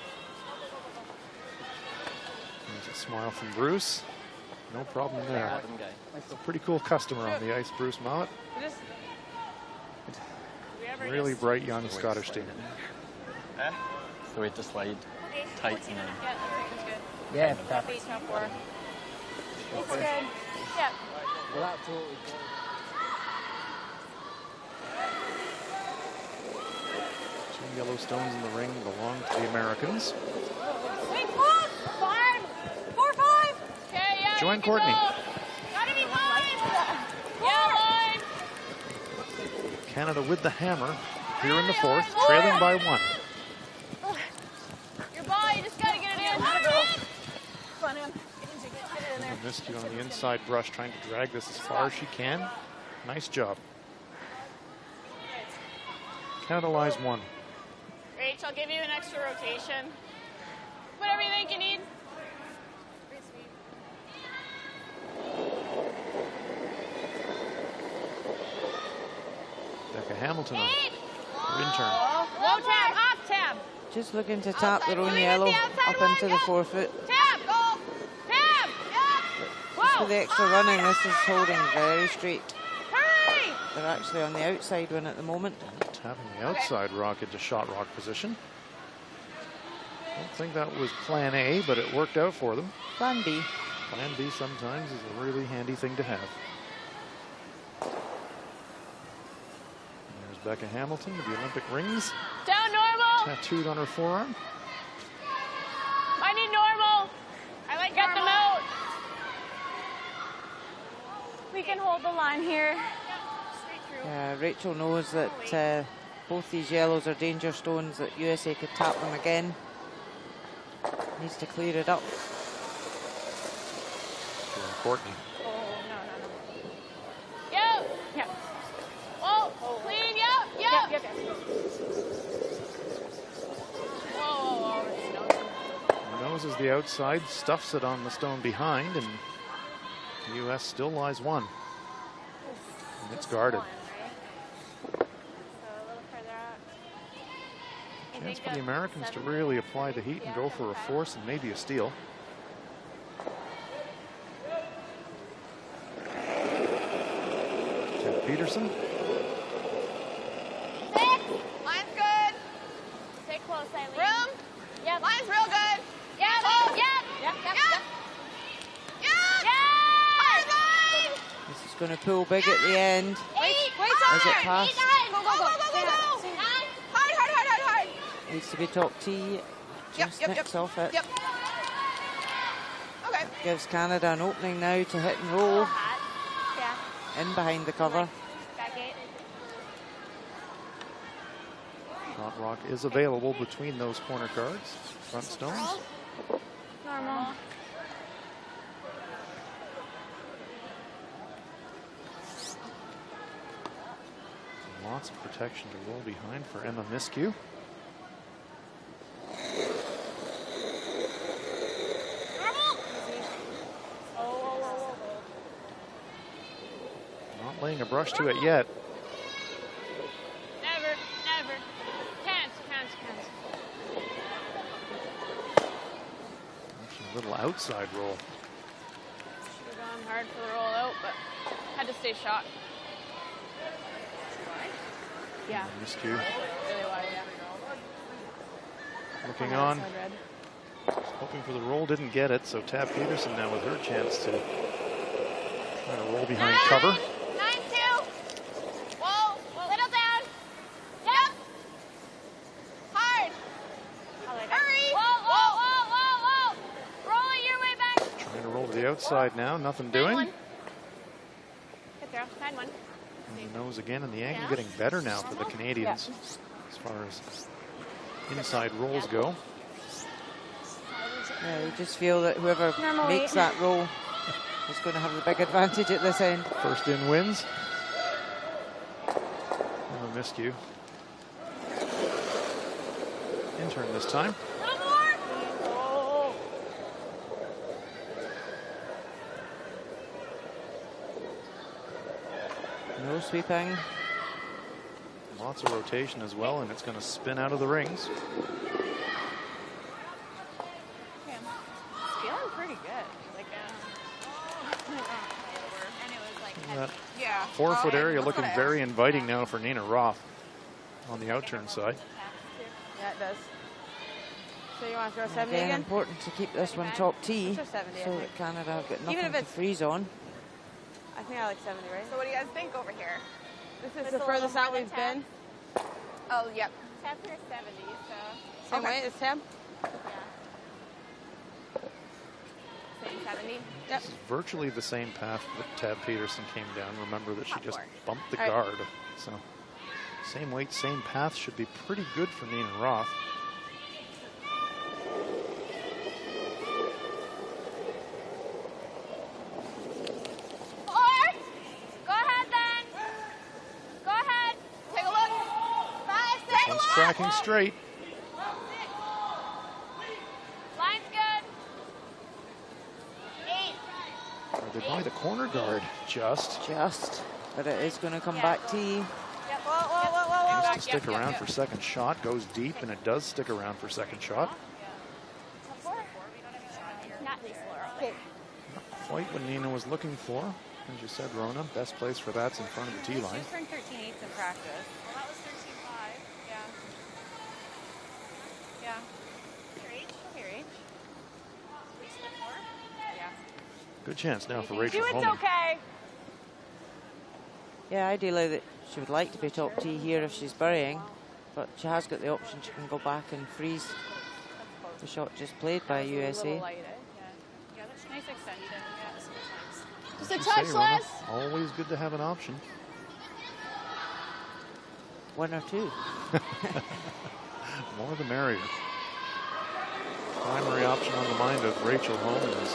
There's a smile from Bruce. No problem there. A pretty cool customer on the ice, Bruce Mallet. Really bright young Scottish team. The way to slide tight and then. Yeah, that's good. Yeah, Top 8, top 4. It's good. Yeah. Well, that totally. Two yellow stones in the ring belong to the Americans. Swing close. 5. 4, 5. Okay, yeah. Joanne you can Courtney. go. Gotta be line. Yeah, line. Canada with the hammer here in the 4th, trailing by 1. Your ball, you just gotta get it in. Fun him. Missed you on the inside brush, trying to drag this as far as she can. Nice job. Canada lies 1. Rach, I'll give you an extra rotation. Whatever you think you need. Rebecca Hamilton on her intern. Low tab, up tab. Just looking to tap their own yellow up into the forefoot. Tab, go. Tab. Just with the extra running, this is holding very straight. Hurry. They're actually on the outside one at the moment. Tapping the outside rock into shot rock position. I don't think that was plan A, but it worked out for them. Plan B. Plan B sometimes is a really handy thing to have. There's Becca Hamilton with the Olympic rings Down normal. tattooed on her forearm. I need normal. I like get them out. We can hold the line here. Rachel knows that both these yellows are danger stones, that USA could tap them again. Needs to clear it up. Courtney. Oh, no. Yep. Yep. Oh, clean, yep. Yep. Whoa. Noses the outside, stuffs it on the stone behind, and the U.S. still lies one. And it's guarded. Chance for the Americans to really apply the heat and go for a force and maybe a steal. Ted Peterson. Line's good. Stay close, Eileen. Room. Yep. Line's real good. Yep. This is going to pull big at the end. Wait, As it passed. Go. Hard. Needs to be top tee. Just nicks off it. Yep. Okay. Gives Canada an opening now to hit and roll. In behind the cover. Shot rock is available between those corner cards. Front stones. Normal. Lots of protection to roll behind for Emma Miskew. Not laying a brush to it yet. Never. Can't. Actually, a little outside roll. Should have gone hard for the roll out, but had to stay shot. Yeah. Miskew Really wide, yeah. looking on. Hoping for the roll, didn't get it, so Tab Peterson now with her chance to try to roll behind cover. 9-2. Whoa, little down. Yep. Hard. Hurry. Whoa. Roll it your way back. Trying to roll to the outside now, nothing doing. Good throw, 9-1. And the nose again, and the angle getting better now for the Canadians as far as inside rolls go. Yeah, you just feel that whoever makes that roll is going to have the big advantage at this end. First in wins. Emma Miskew. Intern this time. No sweeping. Lots of rotation as well, and it's going to spin out of the rings. Feeling pretty good. That Yeah. 4-foot area That's looking what I very inviting now for Nina Roth on the outturn side. Yeah, it does. So you want to throw 70 Again, again? important to keep this one top tee Let's throw 70, I so think. that Canada have got Even nothing if to it's- freeze on. I think I like 70, right? So what do you guys think over here? This is It's the a furthest little out more we've than been. Oh, yep. Tap here 70, so. Same weight as Tim? Same 70. Yep. This is virtually the same path that Tab Peterson came down. Remember that she just bumped the All right. guard. So same weight, same path should be pretty good for Nina Roth. Go ahead then. Go ahead. Take a look. 5, 6. One's tracking straight. Line's good. 8. Or they buy the corner guard just. But it is going to come back tee. Yep. Whoa. to stick around for second shot. Goes deep, and it does stick around for second shot. Quite what Nina was looking for. As you said, Rona, best place for that's in front of the tee line. She's turned 13/8 in practice. Well, that was 13.5. Yeah. Yeah. Your age? Yeah. Good chance now for Rachel It's Holman. okay. Yeah, ideally that she would like to be top tee here if she's burying, but she has got the option. She can go back and freeze the shot just played by USA. Yeah, that's nice extension. Yeah, this was nice. Just a You touch say, Rona, less. always good to have an option. One or two. More the merrier. Primary option on the mind of Rachel Holman is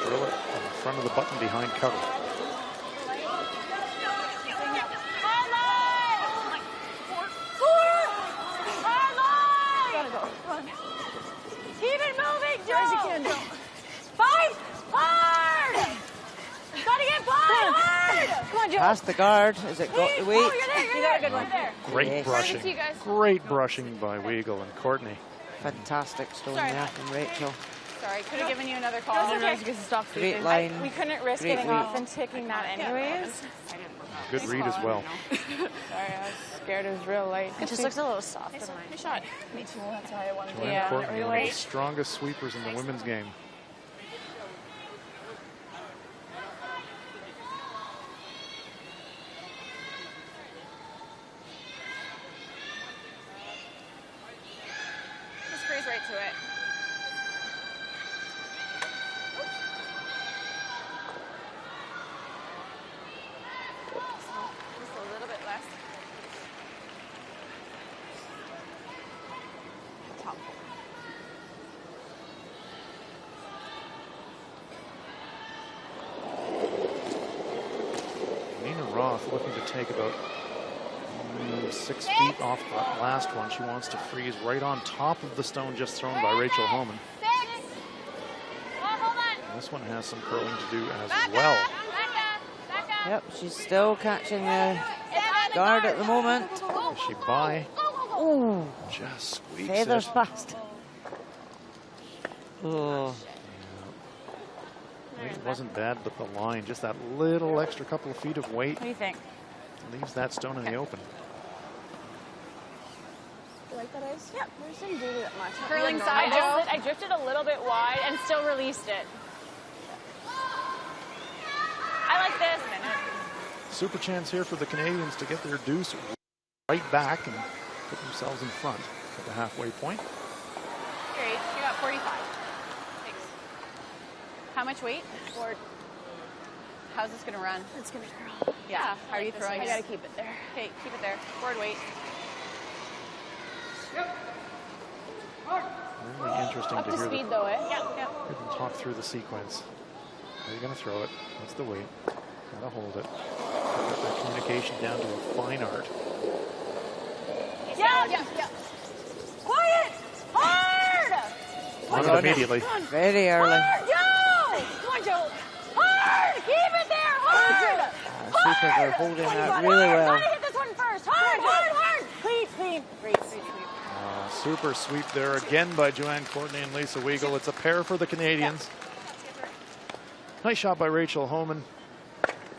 drill it in front of the button behind cover. Keep it moving, Joe. As you can, Joe. Five hard. Gotta get five hard. Come on, Joe. Past the guard. Is it got the weight? Oh, you're there. You're You there. got a good one. There. Great Yes. brushing. See you guys. Great brushing by Weigel and Courtney. Fantastic stone Sorry. there from Rachel. Sorry, could have given you another call. I don't know if you guys stop Great sleeping. line. We couldn't risk Great getting weight. off and taking that anyways. Good read as well. Sorry, I was scared it was real light. It just looks a little soft in mine. Nice shot. Me too. That's why I wanted to. Joanne Yeah, Courtney, really one of the late. strongest sweepers in the women's game. Just freeze right to it. Just a little bit less. Top. Nina Roth looking to take about 6 feet off that last one. She wants to freeze right on top of the stone just thrown by Rachel Holman. This one has some curling to do as well. Yep, she's still catching the guard at the moment. Is she by? Ooh, Just squeaks feathers it. past. Oh, I think it wasn't bad, but the line, just that little extra couple of feet of weight, What do you think? leaves that stone in the open. You like that ice? Yeah. We just didn't do that much. Curling Like side, normal. Joe. I drifted a little bit wide and still released it. I like this. Super chance here for the Canadians to get their deuce right back and put themselves in front at the halfway point. Great. You got 45. Thanks. How much weight? Or how's this going to run? It's gonna curl. Yeah. How are you throwing I it? gotta keep it there. Okay, keep it there. Forward weight. Really interesting Up to to hear speed them, though, eh? Yeah. hear them talk through the sequence. How are you going to throw it? What's the weight? Gotta hold it. Get that communication down to a fine art. Yeah. Quiet! Hard! On it immediately. very early. Hard, Joe! Come on, Joe. Hard! Keep it there! Hard! Sweepers are holding that really well. Gotta hit this one first. Hard! Clean. Great sweep. Super sweep there again by Joanne Courtney and Lisa Weigel. It's a pair for the Canadians. Nice shot by Rachel Holman.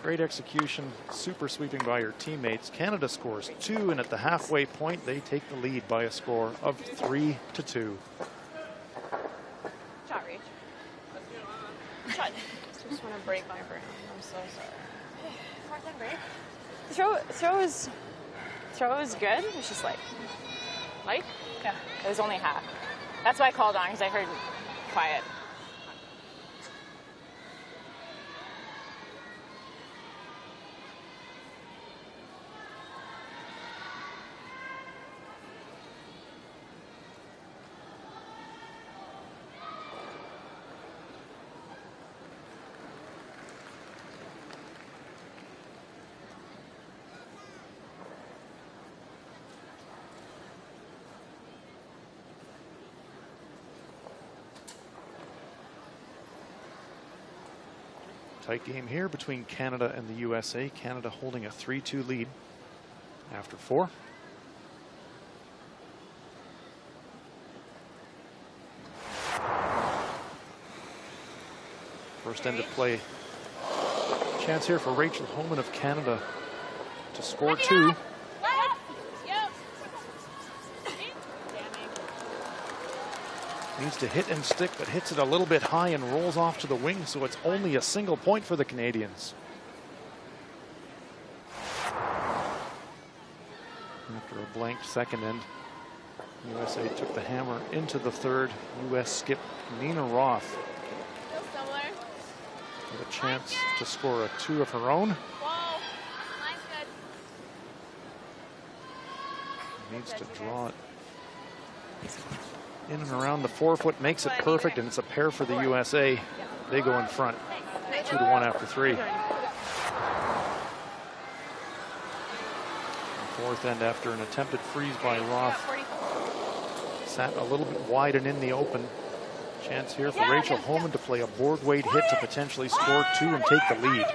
Great execution. Super sweeping by her teammates. Canada scores 2, and at the halfway point, they take the lead by a score of 3-2. Shot, Rach. Shot. Just want to break my brain. I'm so sorry. Part-time break. Throw is good. It's just like light. Yeah. It was only half. That's why I called on because I heard quiet. Tight game here between Canada and the USA. Canada holding a 3-2 lead after 4. First end of play. Chance here for Rachel Homan of Canada to score 2. Needs to hit and stick, but hits it a little bit high and rolls off to the wing, so it's only a single point for the Canadians. After a blanked second end, USA took the hammer into the third. US skip Nina Roth with a chance to score a 2 of her own. Needs to draw it in and around the forefoot, makes it perfect, and it's a pair for the USA. They go in front, 2-1 after 3. Fourth end after an attempted freeze by Roth. Sat a little bit wide and in the open. Chance here for Rachel Homan to play a board weight hit to potentially score 2 and take the lead.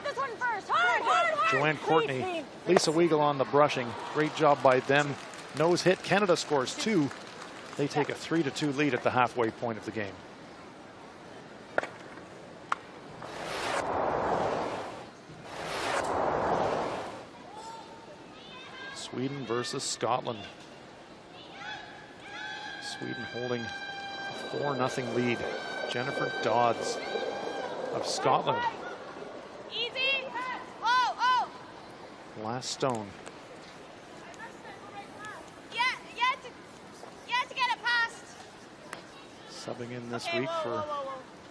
Joanne Courtney, Lisa Weigel on the brushing. Great job by them. Nose hit. Canada scores 2. They take a 3-2 lead at the halfway point of the game. Sweden versus Scotland. Sweden holding a 4-0 lead. Jennifer Dodds of Scotland. Easy. Oh. Last stone. Subbing in this week for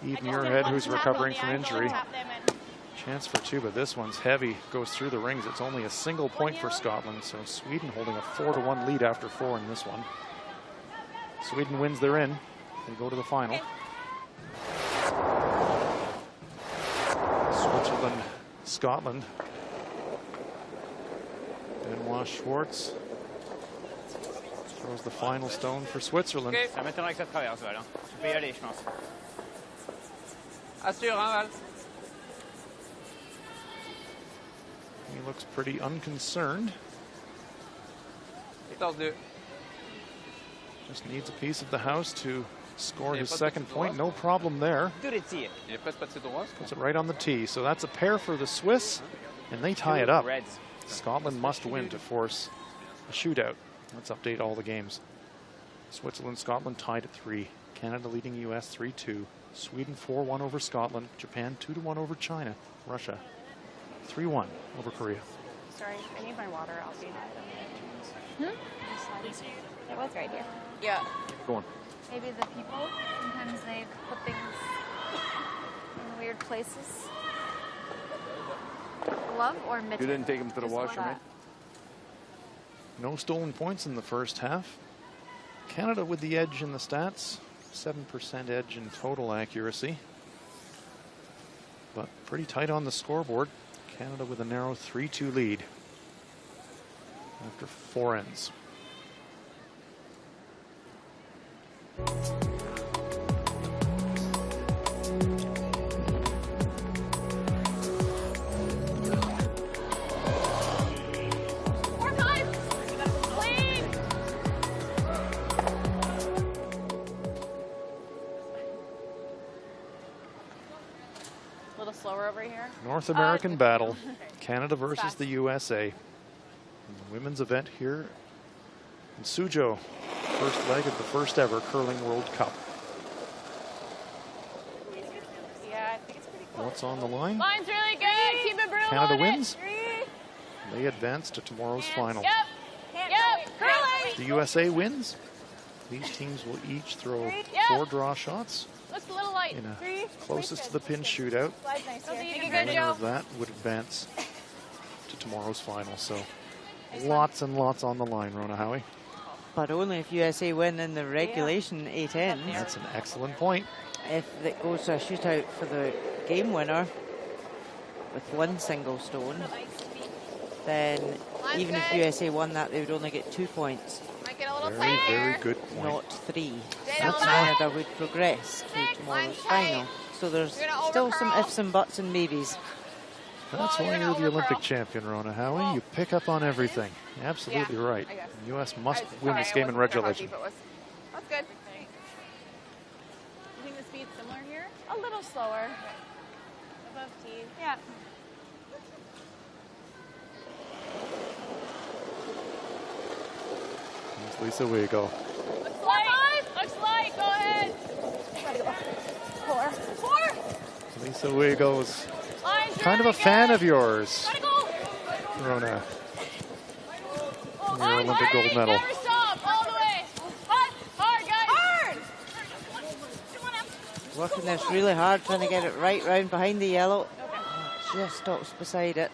Eve Muirhead, who's recovering from injury. Chance for 2, but this one's heavy. Goes through the rings. It's only a single point for Scotland, so Sweden holding a 4-1 lead after 4 in this one. Sweden wins, they're in. They go to the final. Switzerland, Scotland. Benoit Schwartz throws the final stone for Switzerland. He looks pretty unconcerned. Just needs a piece of the house to score his second point. No problem there. Puts it right on the tee. So that's a pair for the Swiss, and they tie it up. Scotland must win to force a shootout. Let's update all the games. Switzerland, Scotland tied at 3. Canada leading US 3-2. Sweden 4-1 over Scotland. Japan 2-1 over China. Russia 3-1 over Korea. Sorry, I need my water. I'll be It was right here. Yeah. Go on. Maybe the people, sometimes they put things in weird places. Glove or mittens? You didn't take him to the washroom, right? No stolen points in the first half. Canada with the edge in the stats. 7% edge in total accuracy. But pretty tight on the scoreboard. Canada with a narrow 3-2 lead after 4 ends. Slower over here. North American battle, Canada versus the USA. The women's event here in Suzhou, first leg of the first ever Curling World Cup. Yeah, I think it's pretty cool. What's on the line? Line's really good. Keep it brutal. Canada wins. They advance to tomorrow's final. Yep. Curling. The USA wins. These teams will each throw 4 draw shots. Looks a little light. In a closest to the pin shootout. The winner of that would advance to tomorrow's final. So lots and lots on the line, Rona Howie. But only if USA win in the regulation 8 ends. That's an excellent point. If it goes to a shootout for the game winner with 1 single stone, then even if USA won that, they would only get 2 points. Very, very good point. Not 3. So Canada would progress to tomorrow's final. So there's still some ifs and buts and maybes. That's why you're the Olympic champion, Rona Howie. You pick up on everything. Absolutely right. The U.S. must win this game in regulation. That's good. You think the speed's similar here? A little slower. 15. Yeah. There's Lisa Wego. Looks light. Looks light. Go ahead. 4. Lisa Wego's kind of a fan of yours, Rona. Your Olympic gold medal. Never stop. All the way. Hard, guys. Hard. Working this really hard, trying to get it right round behind the yellow. Just stops beside it.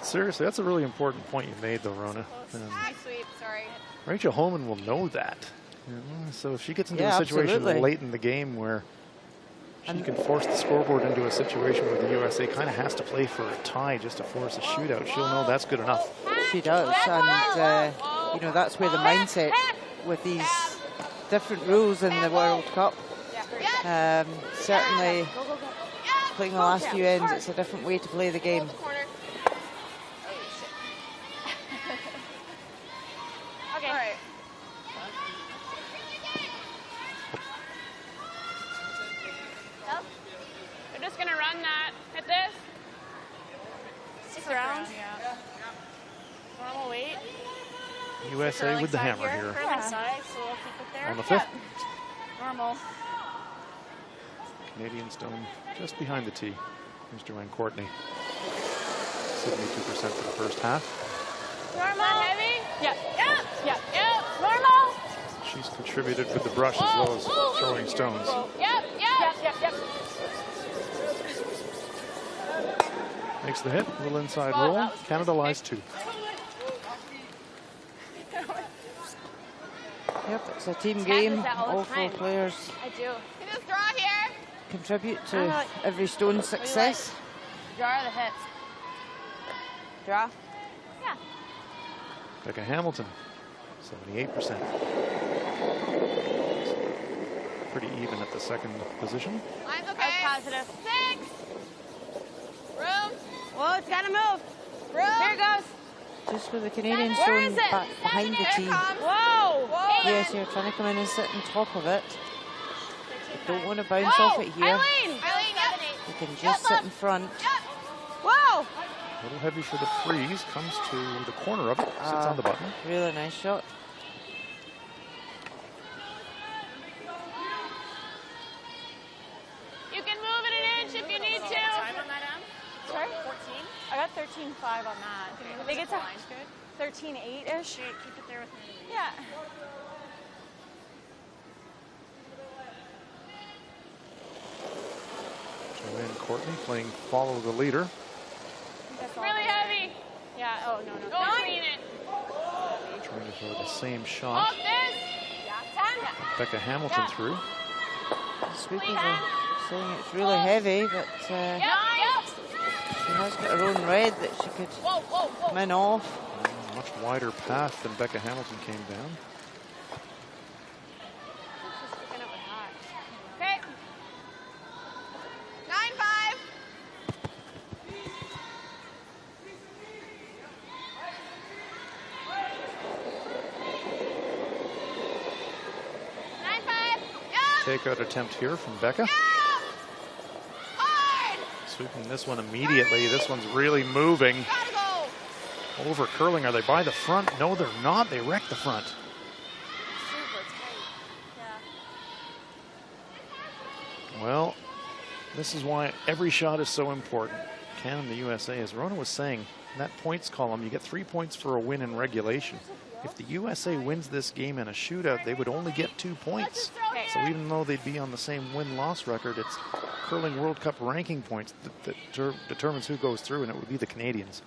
Seriously, that's a really important point you made, though, Rona. Nice sweep, sorry. Rachel Holman will know that. You know? So if she gets into Yeah, a situation absolutely. late in the game where she can force the scoreboard into a situation where the USA kind of has to play for a tie just to force a shootout, she'll know that's good enough. She does, and you know, that's where the mindset with these different rules in the World Cup. Certainly, playing the last few ends, it's a different way to play the game. Okay. All right. We're just gonna run that. Hit this. 6 rounds. Yeah. Normal weight. USA with the hammer here. Curling side, so we'll keep it there. On the 5th. Normal. Canadian stone just behind the tee. Here's Joanne Courtney. 72% for the first half. Normal. Heavy? Yep. Yep. Yep. Yep. Normal. She's contributed with the brush as well as throwing stones. Yep. Yep. Yep. Yep. Makes the hit, little inside roll. Canada lies 2. Yep, it's a team game. All 4 players I do. Can you draw here? contribute to every stone's success. Draw the hits. Draw? Yeah. Becca Hamilton, 78%. Pretty even at the second position. Line's okay. Positive. 6. Room. Whoa, it's gotta move. Room. Here it goes. Just with the Canadian stone back behind the tee. Whoa. Whoa. Yes, you're trying to come in and sit on top of it. You don't want to bounce off it here. Eileen, yep. You can just sit in front. Whoa. A little heavy for the freeze. Comes to the corner of it. Sits on the button. Really nice shot. You can move it an inch if you need to. Time on that, sorry? 14? I got 13.5 on that. I think it's a 13.8-ish. Keep it there with me. Yeah. Joanne Courtney playing follow the leader. It's really heavy. Yeah, oh, no. Don't clean it. Trying to throw the same shot. Off this. Yeah, 10. Becca Hamilton through. The sweepers are saying it's really heavy, but she has got her own red that she could come in off. Much wider path than Becca Hamilton came down. Okay. 9-5. Takeout attempt here from Becca. Sweeping this one immediately. This one's really moving. Over curling. Are they by the front? No, they're not. They wrecked the front. Well, this is why every shot is so important. Canada and the USA, as Rona was saying, in that points column, you get 3 points for a win in regulation. If the USA wins this game in a shootout, they would only get 2 points. So even though they'd be on the same win-loss record, it's curling World Cup ranking points that determines who goes through, and it would be the Canadians.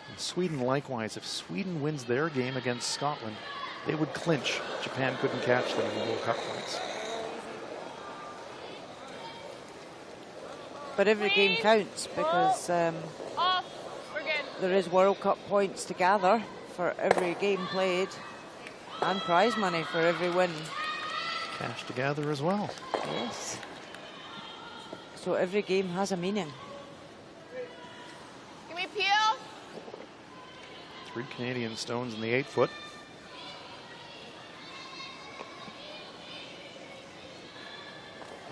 And Sweden likewise. If Sweden wins their game against Scotland, they would clinch. Japan couldn't catch them in the World Cup points. But every game counts because there is World Cup points to gather for every game played and prize money for every win. Cash to gather as well. Yes. So every game has a meaning. Can we peel? 3 Canadian stones in the 8-foot.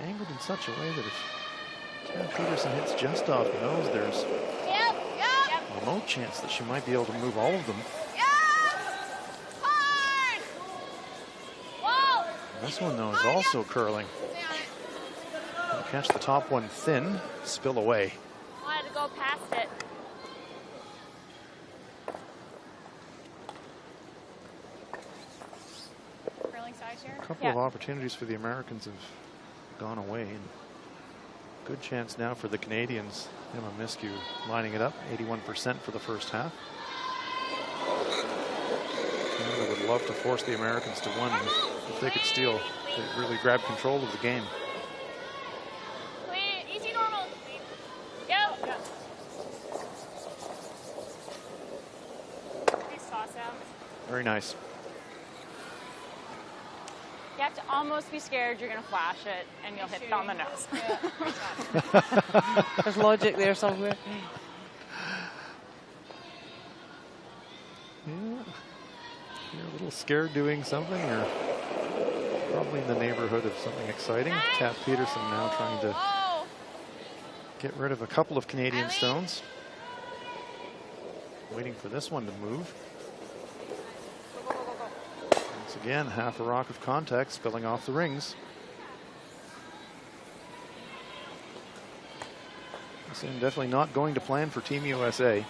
Angled in such a way that if Peterson hits just off the nose. There's a remote chance that she might be able to move all of them. This one, though, is also curling. Gonna catch the top one thin, spill away. Wanted to go past it. Curling size here? A couple of opportunities for the Americans have gone away. And good chance now for the Canadians. Emma Miskew lining it up, 81% for the first half. Canada would love to force the Americans to win. If they could steal, they really grab control of the game. Easy normal. Go. Nice toss out. Very nice. You have to almost be scared you're going to flash it and you'll hit it on the nose. There's logic there somewhere. Yeah. You're a little scared doing something, or probably in the neighborhood of something exciting. Kat Peterson now trying to get rid of a couple of Canadian stones. Waiting for this one to move. Once again, half a rock of contact spilling off the rings. This is definitely not going to plan for Team USA.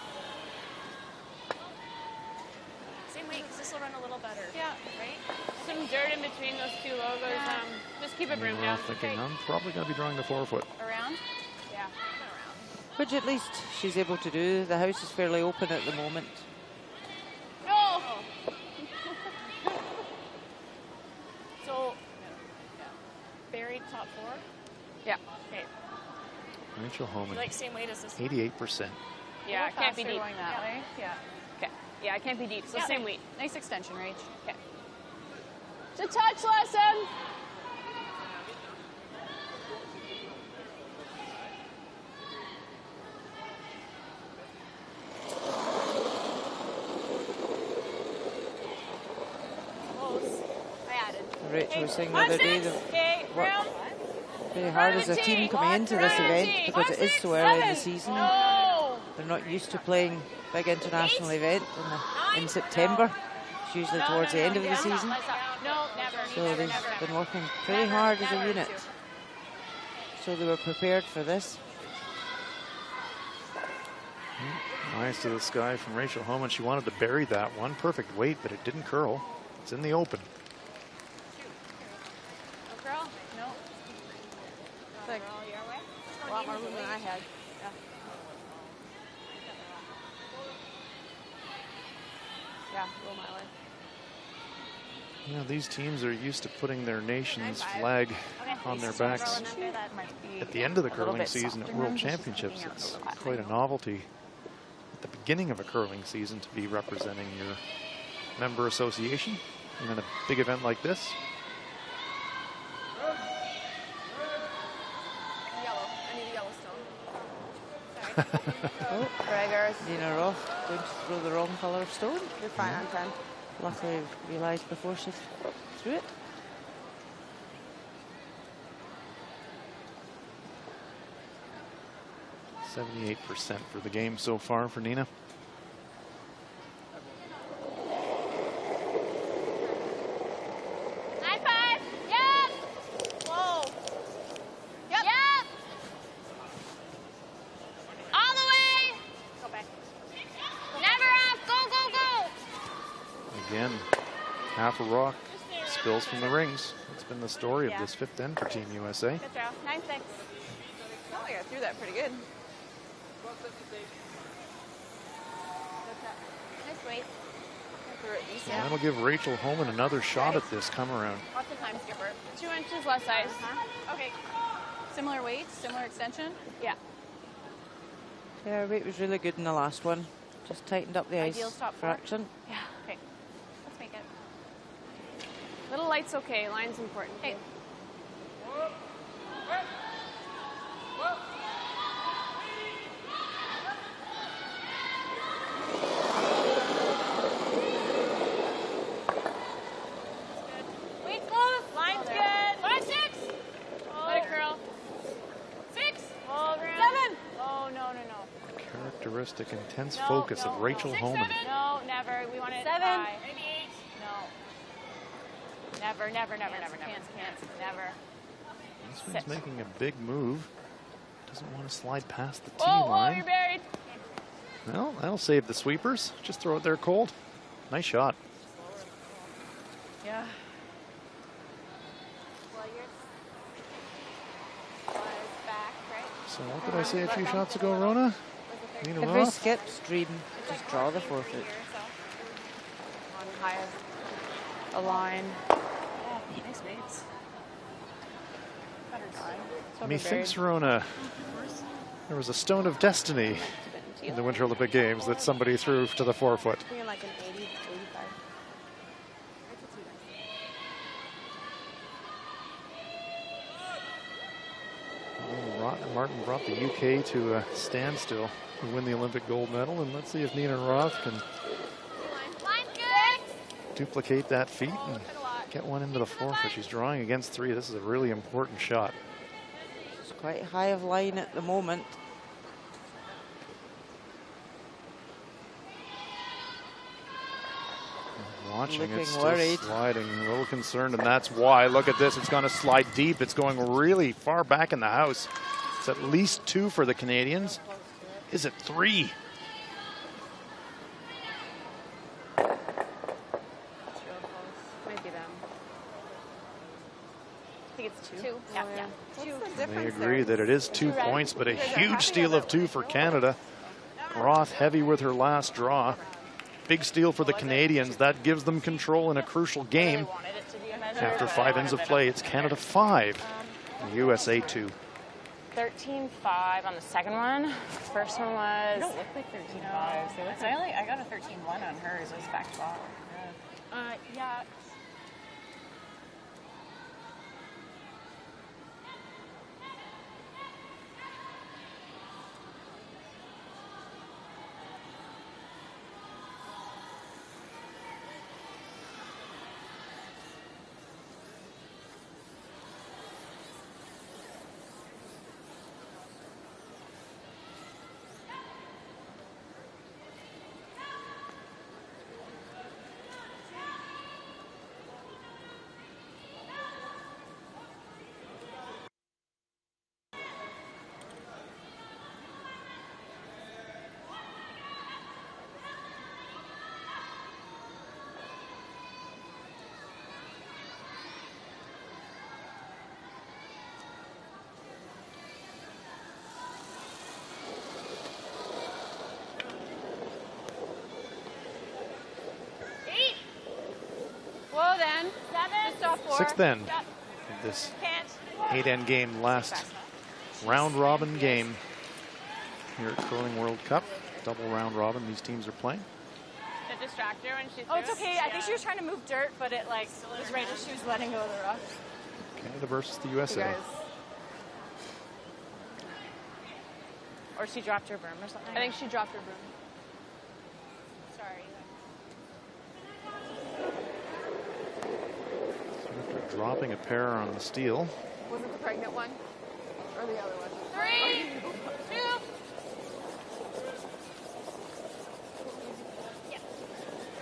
Dirt in between those two logos. Just keep it broom down. Thinking, I'm probably going to be drawing the forefoot. Around? Yeah. Which at least she's able to do. The house is fairly open at the moment. No! So, buried top four? Yeah. Okay. Rachel Homan, Like same weight as this 88%. Yeah, it can't be deep. Going that way. Yeah. Okay. Yeah, it can't be deep. So same weight. Nice extension range. Okay. It's a touch lesson. Rachel was saying the other day that worked very hard as a team coming into this event because it is so early in the season. They're not used to playing big international event in September. It's usually towards the end of the season. So they've been working pretty hard as a unit. So they were prepared for this. Eyes to the sky from Rachel Homan. She wanted to bury that one. Perfect weight, but it didn't curl. It's in the open. No curl? No. Like, a lot more room than I had. Yeah. Yeah, roll my way. You know, these teams are used to putting their nation's flag on their backs at the end of the curling season at World Championships. It's quite a novelty at the beginning of a curling season to be representing your member association in a big event like this. Oh, Nina Roth going to throw the wrong colour of stone. You're fine on 10. Luckily realised before she threw it. %78% for the game so far for Nina. High five. Yep. Whoa. Yep. Yep. All the way. Go back. Never off. Go, go, go. Again, half a rock spills from the rings. It's been the story of this fifth end for Team USA. Good throw. 9-6. Oh, I threw that pretty good. Nice weight. And that'll give Rachel Homan another shot at this come around. What's the time, Skipper? 2 inches less ice. Okay. Similar weight, similar extension? Yeah. Yeah, her weight was really good in the last one. Just tightened up the ice fraction. Yeah. Okay. Let's make it. Little light's okay. Line's important. Hey. Characteristic intense focus of Rachel Homan. No, never. We want it 7. high. Maybe 8. No. Never, never, never, never, never. Can't. Never. This one's making a big move. Doesn't want to slide past the tee Oh, line. you're buried. Well, that'll save the sweepers. Just throw it there cold. Nice shot. Yeah. So what did I say a few shots ago, Rona? Nina Every Roth? skip stream, just draw the forfeit. On high a line. Oh, nice weights. Better drawing. Methinks, Rona, there was a stone of destiny in the Winter Olympic Games that somebody threw to the forefoot. I think like an 80, 85. Martin brought the UK to a standstill to win the Olympic gold medal, and let's see if Nina Roth can duplicate that feat and get one into the forfeit. She's drawing against 3. This is a really important shot. It's quite high of line at the moment. Watching it, Looking still worried. sliding, a little concerned, and that's why. Look at this, it's going to slide deep. It's going really far back in the house. It's at least 2 for the Canadians. Is it 3? Might be them. I think it's 2. 2. Yeah. 2. They agree that it is 2 points, but a huge steal of 2 for Canada. Roth heavy with her last draw. Big steal for the Canadians. That gives them control in a crucial game. After 5 ends of play, it's Canada 5, USA 2. 13-5 on the second one. First one was. They don't look like 13-5s. They look like, I got a 13-1 on hers. It was back to bottom. Yeah. Well then, 7. Just off 4. 6th end of this 8-end game, last round robin game here at Curling World Cup. Double round robin these teams are playing. The distractor when she threw. Oh, it's okay. I think she was trying to move dirt, but it like was right as she was letting go of the rough. Canada versus the USA. Or she dropped her broom or something. I think she dropped her broom. Sorry. So after dropping a pair on the steal. Was it the pregnant one? Or the other one? 3, 2.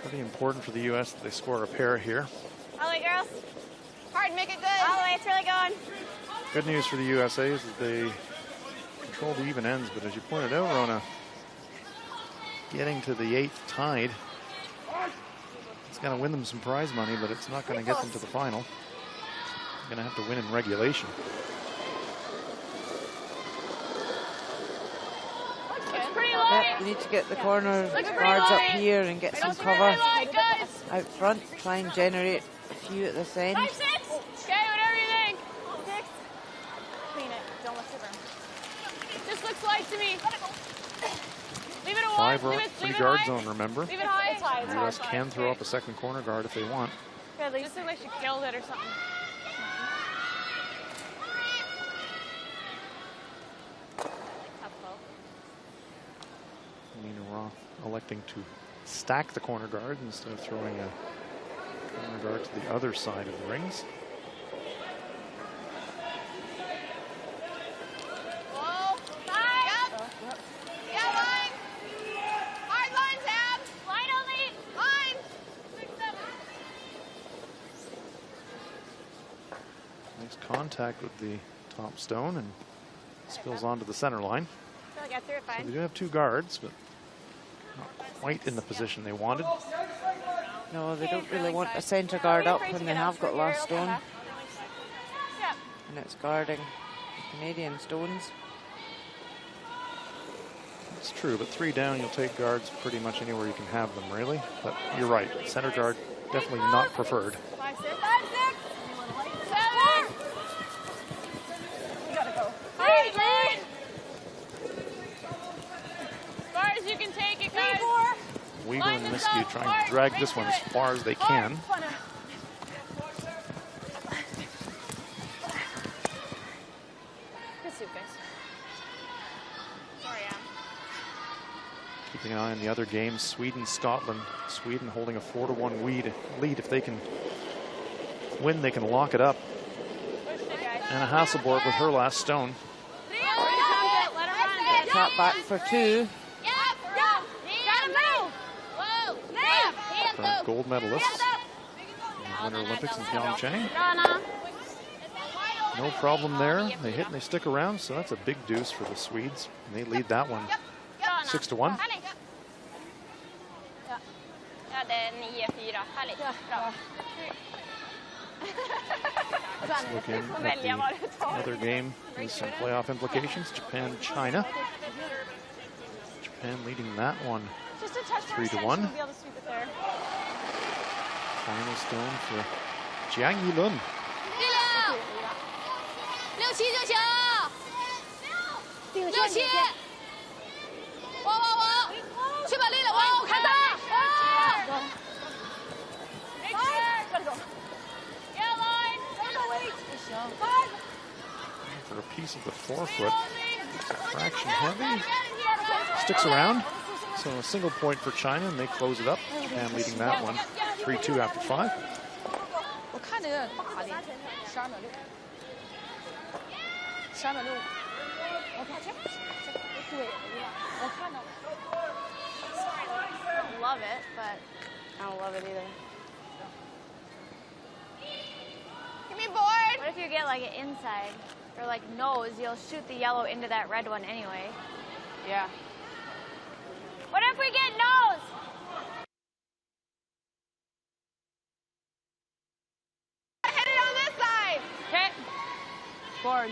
Pretty important for the U.S. that they score a pair here. All right, girls. Hard, make it good. All the way, it's really going. Good news for the USA is that they control the even ends, but as you pointed out, Rona, getting to the 8th tied, it's going to win them some prize money, but it's not going to get them to the final. They're going to have to win in regulation. Yep, we need to get the corner guards up here and get some cover out front. Try and generate a few at this end. 5, 6. Okay, whatever you think. 6. Clean it. Don't lift your broom. Just looks light to me. Leave it at 1. 3 guard zone, remember. Leave it high. It's high. The U.S. can throw up a second corner guard if they want. Yeah, they just look like she killed it or something. Nina Roth electing to stack the corner guard instead of throwing a corner guard to the other side of the rings. Whoa. 5. Yeah, line. contact with the top stone and spills onto the center line. I feel like I threw it So fine. they do have 2 guards, but not quite in the position they wanted. No, they don't really want a centre guard up when they have got last stone. Yeah. And it's guarding the Canadian stones. It's true, but 3 down, you'll take guards pretty much anywhere you can have them, really. But you're right, center guard definitely not preferred. 5, 6. 5, 6. 7. You gotta go. 8, 9. As far as you can take it, guys. 4. Uyghur and Miscue trying to drag this one as far as they can. Good soup, guys. Sorry, Am. Keeping an eye on the other games, Sweden, Scotland. Sweden holding a 4-1 lead. If they can win, they can lock it up. Anna Hasselborg with her last stone. Tap back for 2. Current gold medalists. Winter Olympics in Pyeongchang. No problem there. They hit and they stick around, so that's a big deuce for the Swedes. And they lead that one 6-1. Ja, det är 9-4. Härligt. Bra. Let's look in at the other game with some playoff implications. Japan, China. Japan leading that one Just a touch 3-1. We'll be able to sweep it there. Final stone for Jiang Yilun. 6、7就行。6、7。我，去把力了，我看到。For a piece of the forefoot. It's a fraction heavy. Sticks around. So a single point for China, and they close it up. Japan leading that one 3-2 after 5. 我看这个大的12秒6。12秒6。我看这。对，我看到了。I don't love it, but I don't love it either. Give me board. What if you get like an inside or like nose? You'll shoot the yellow into that red one anyway. Yeah. What if we get nose? Hit it on this side. Okay. Board.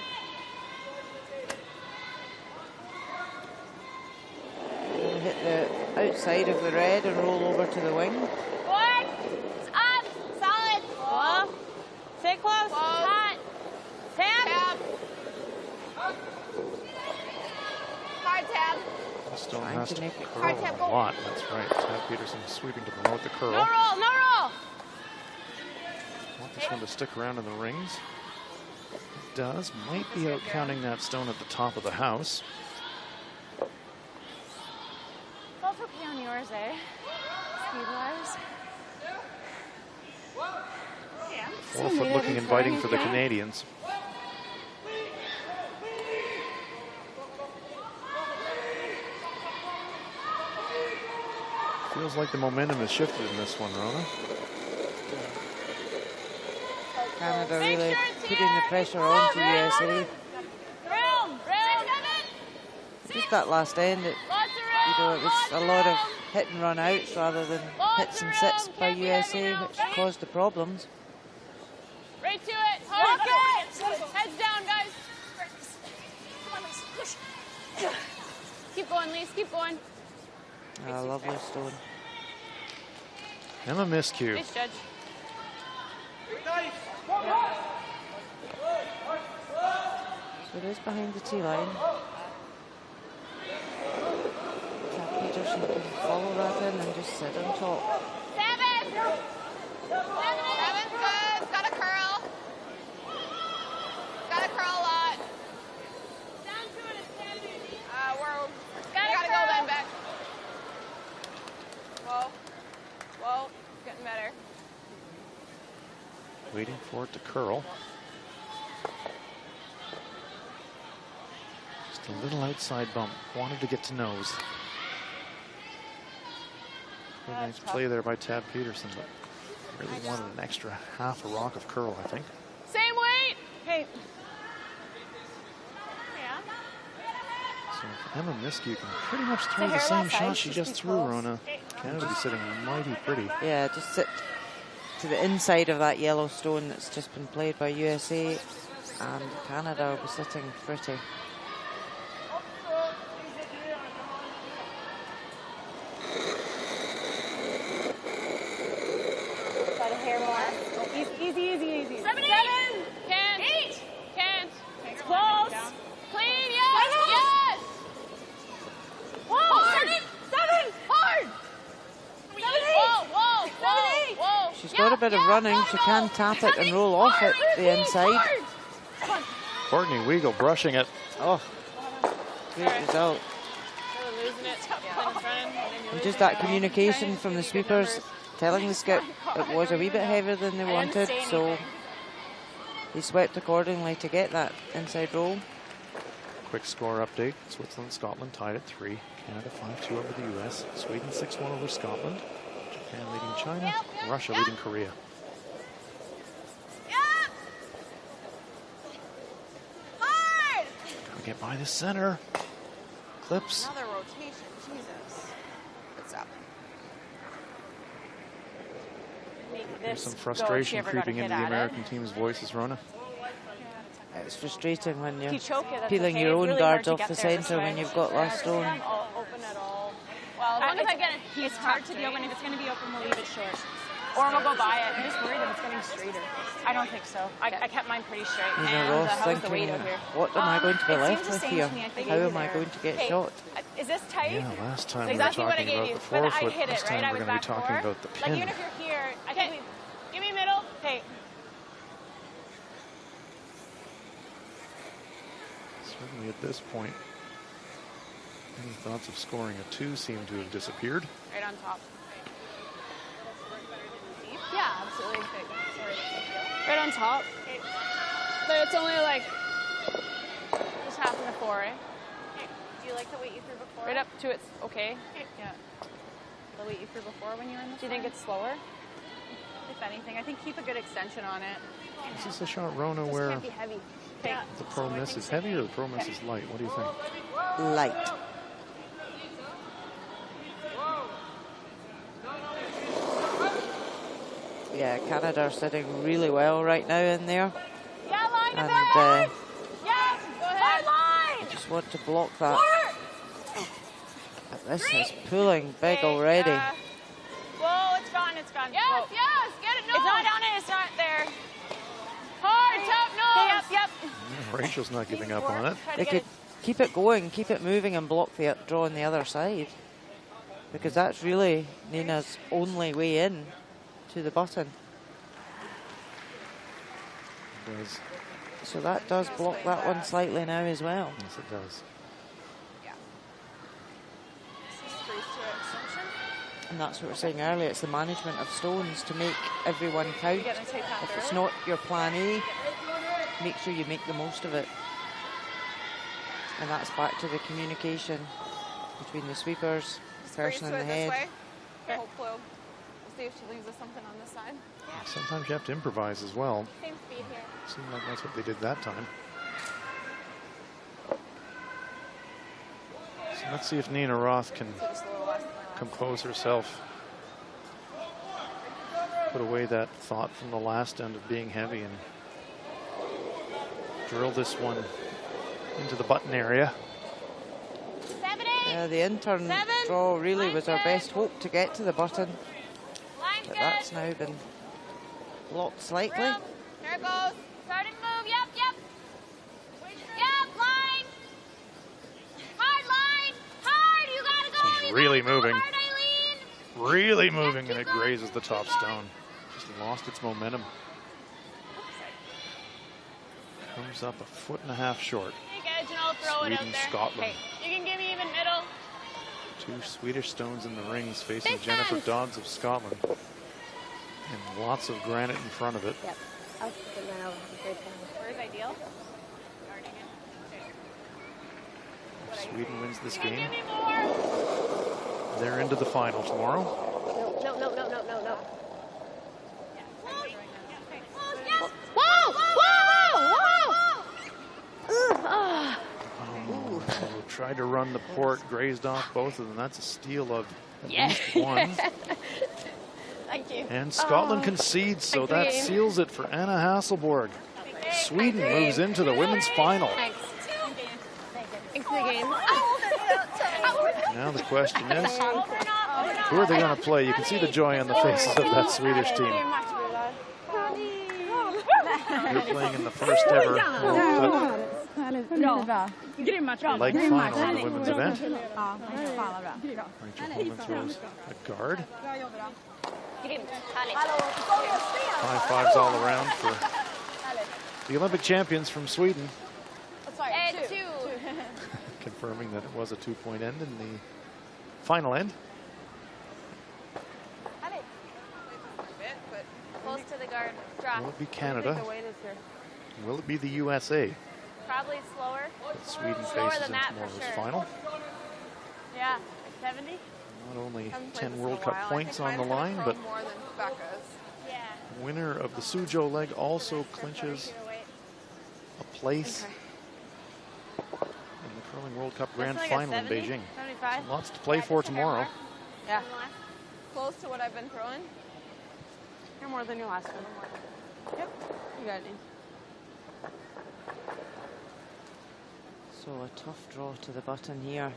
Hit the outside of the red and roll over to the wing. Board. It's up. Solid. Whoa. Stay close. Hot. Tab. Hard tab. Stone Trying has to to make it curl a lot. That's right. Tab Peterson sweeping to promote the curl. No roll. No roll. Want this one to stick around in the rings. It does. Might be out counting that stone at the top of the house. Felt okay on yours, eh? Speed-wise. 4 foot looking inviting for the Canadians. Feels like the momentum has shifted in this one, Rona. Canada really putting the pressure on to USA. Just that last end, it was a lot of hit and run outs rather than hits and sits by USA, which caused the problems. Right to it. Hard. Heads down, guys. Keep going, Lise. Keep going. Lovely stone. Emma Miscue. Nice, Judge. So it is behind the tee line. Tab Peterson can follow that in and just sit on top. 7. 7's good. It's got a curl. It's got a curl a lot. Down to it. We gotta go then back. Whoa. Getting better. Waiting for it to curl. Just a little outside bump. Wanted to get to nose. Very nice play there by Tab Peterson, but really wanted an extra half a rock of curl, I think. Same weight. Hey. So if Emma Miskew can pretty much throw the hair same left side, shot she just just be threw, close. Rona, Canada will be sitting mighty pretty. Yeah, just sit to the inside of that yellow stone that's just been played by USA, and Canada will be sitting pretty. Got a hair more. Easy, easy, easy. 7, 8. Can't. 8. Can't. It's close. Clean, yes, yes. Hard. 7. Hard. 7, 8. Whoa, whoa, whoa, whoa. She's got a bit of running. She can tap it and roll off at the inside. Courtney Weigel brushing it. Oh, great result. Really losing it. Then it's running, and then you're And losing just that it. communication from the sweepers, telling the skip it was a wee bit heavier than they I didn't wanted, say so anything. he swept accordingly to get that inside roll. Quick score update. Switzerland, Scotland tied at 3. Canada 5-2 over the US. Sweden 6-1 over Scotland. Japan leading China. Russia leading Korea. Hard. Gotta get by the center. Clips. Another rotation, Jesus. What's up? Make There's this some go if she frustration ever got a creeping hit into the at it. American team's voices, Rona. It's frustrating when If you're you choke it, that's peeling okay. your It's own really hard guards to off get the there this centre way. when you've got last stone. I'm all open at all. Well, as long as I get it, It's hard to deal when if it's going to be open, we'll leave it short. Or we'll go by it. I'm just worried that it's getting straighter. I don't think so. I kept mine pretty straight. You And know, Ross how's the weight thinking, out here? what am I going to be It left seems the with same here? to me. I think How maybe am I there. going to get Hey, shot? Is this tight? Yeah, last time That's we were exactly what I talking gave about you, the but I forefoot. hit it, This time right? I we're was going to be back talking four. about the Like pin. even if you're here, I think we. give me middle. Hey, Certainly at this point, any thoughts of scoring a 2 seem to have disappeared. Right on top. yeah, absolutely. Right on top. But it's only like just half in the 4, eh? Do you like the weight you threw before? Right up to it's okay. Yeah. The weight you threw before when you were in the Do you think it's slower? If anything, I think keep a good extension on it. Is this a shot, Rona, Just where can't be heavy. Okay. the pro miss is heavy or the pro miss is light? What do you think? Light. Yeah, Canada are sitting really well right now in there. Yeah, line And of it. Yes. Go ahead. I just want to block that. But this is pulling big already. Whoa, it's gone, it's gone. Yes, Whoa. yes. Get it. No. It's not down it, it's not there. Hard. Top nose. Hey, yep. Rachel's not giving up on it. Try to They get could it. keep it going, keep it moving and block the draw on the other side. Because that's really Nina's only way in to the button. It does. So that does block that one slightly now as well. Yes, it does. And that's what we were saying earlier, it's the management of stones to make everyone count. If it's not your plan A, make sure you make the most of it. And that's back to the communication between the sweepers, the person in the head. The whole clue. We'll see if she leaves us something on this side. Sometimes you have to improvise as well. Same speed here. Seemed like that's what they did that time. So let's see if Nina Roth can Just a little less than the last. compose herself. Put away that thought from the last end of being heavy and drill this one into the button area. 7, 8. The intern draw really was our best hope to get to the button. Line's But good. that's now been blocked slightly. Room. There it goes. Starting move. Yep, yep. Yep, line. Hard line. Hard. You gotta go. She's You really gotta go moving. hard, Eileen. Really moving, and it grazes the top stone. Just lost its momentum. Comes up 1.5 feet short. Take edge and I'll throw it out Sweden, there. Scotland. Okay. You can give me even middle. 2 Swedish stones in the rings facing Big Jennifer fence. Dodds of Scotland. And lots of granite in front of it. Yep. I'll keep it now. Have a great time. Where's ideal? Guarding it. If Sweden wins this Give game, me more. they're into the final tomorrow. No. Whoa! Whoa! Whoa! So tried to run the port, grazed off both of them. That's a steal of at least one. Thank you. And Scotland concedes, so that seals it for Anna Hasselborg. Sweden moves into the women's final. Thanks for the game. Now the question is, who are they going to play? You can see the joy on the faces of that Swedish team. They're playing in the first ever World Cup leg final in the women's event. Rachel Holman throws a guard. High fives all around for the Olympic champions from Sweden. Confirming that it was a 2-point end in the final end. Close to the guard. Drop. Will it be Canada? Will it be the USA? Probably slower. That Sweden Slower faces than in that for tomorrow's sure. final. Yeah, 70. Not only 10 World Cup points on the line, but winner of the Suzhou leg also clinches a place in the Curling World Cup Grand Final in Beijing. 75. So lots to play for tomorrow. Yeah. Close to what I've been throwing. You're more than your last one. Yep. You got it. So a tough draw to the button here.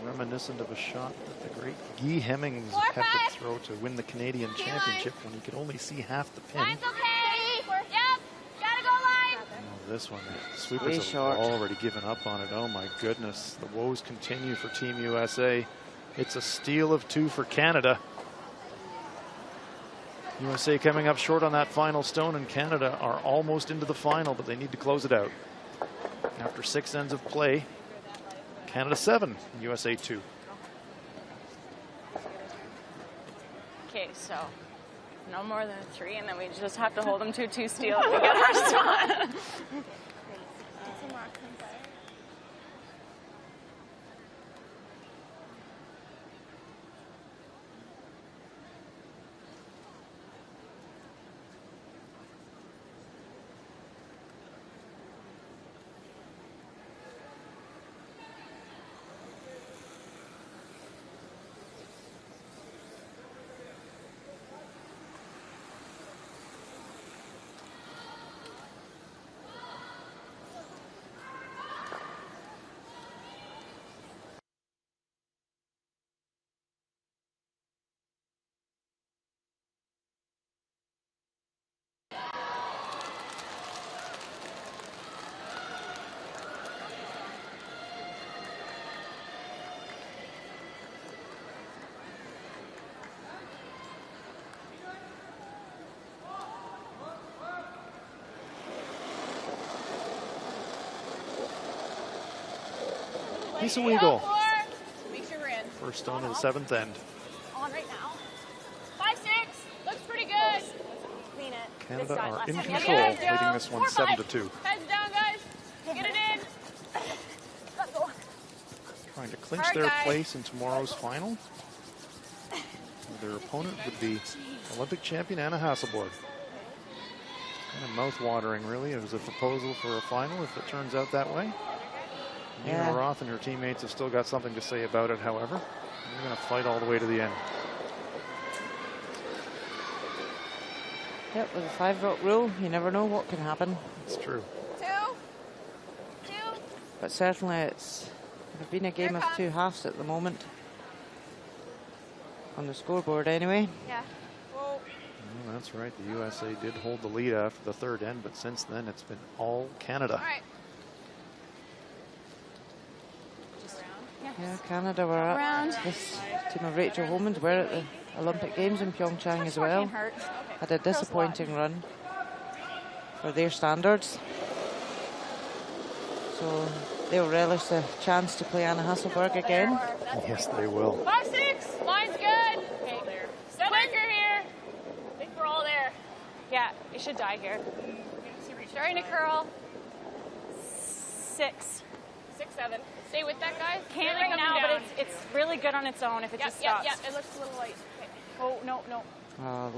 Reminiscent of a shot that the great Guy Hemmings had to throw to win the Canadian Championship when he could only see half the pin. Line's okay. Yep. Gotta go line. Oh, this one, the sweepers have already given up on it. Oh my goodness, the woes continue for Team USA. It's a steal of 2 for Canada. USA coming up short on that final stone, and Canada are almost into the final, but they need to close it out. After 6 ends of play, Canada 7, USA 2. Okay, so no more than 3, and then we just have to hold them to 2 steal and we get our spot. Lisa Weigel. Make sure we're in. First stone of the 7th end. On right now. 5-6. Looks pretty good. Clean it. Canada are in control, leading this one 7-2. Heads down, guys. Get it in. Let's go. Trying to clinch their place in tomorrow's final. Their opponent would be Olympic champion Anna Hasselborg. Kind of mouth-watering, really. It was a proposal for a final if it turns out that way. Nina Roth and her teammates have still got something to say about it, however. They're going to fight all the way to the end. Yep, with a 5-rock rule, you never know what can happen. It's true. 2. But certainly it's been a game of 2 halves at the moment. On the scoreboard anyway. Yeah. Well, that's right. The USA did hold the lead after the 3rd end, but since then it's been all Canada. All right. Yeah, Canada were at this team of Rachel Holman were at the Olympic Games in Pyeongchang as well. Had a disappointing run for their standards. So they'll relish the chance to play Anna Hasselborg again. Yes, they will. 5-6. Line's good. Okay. 7 here. I think we're all there. Yeah, it should die here. Starting to curl. 6. 6-7. Stay with that, guys. Can't right now, but it's really good on its own if it just stops. Yeah, it looks a little light. Okay. Oh, no, no.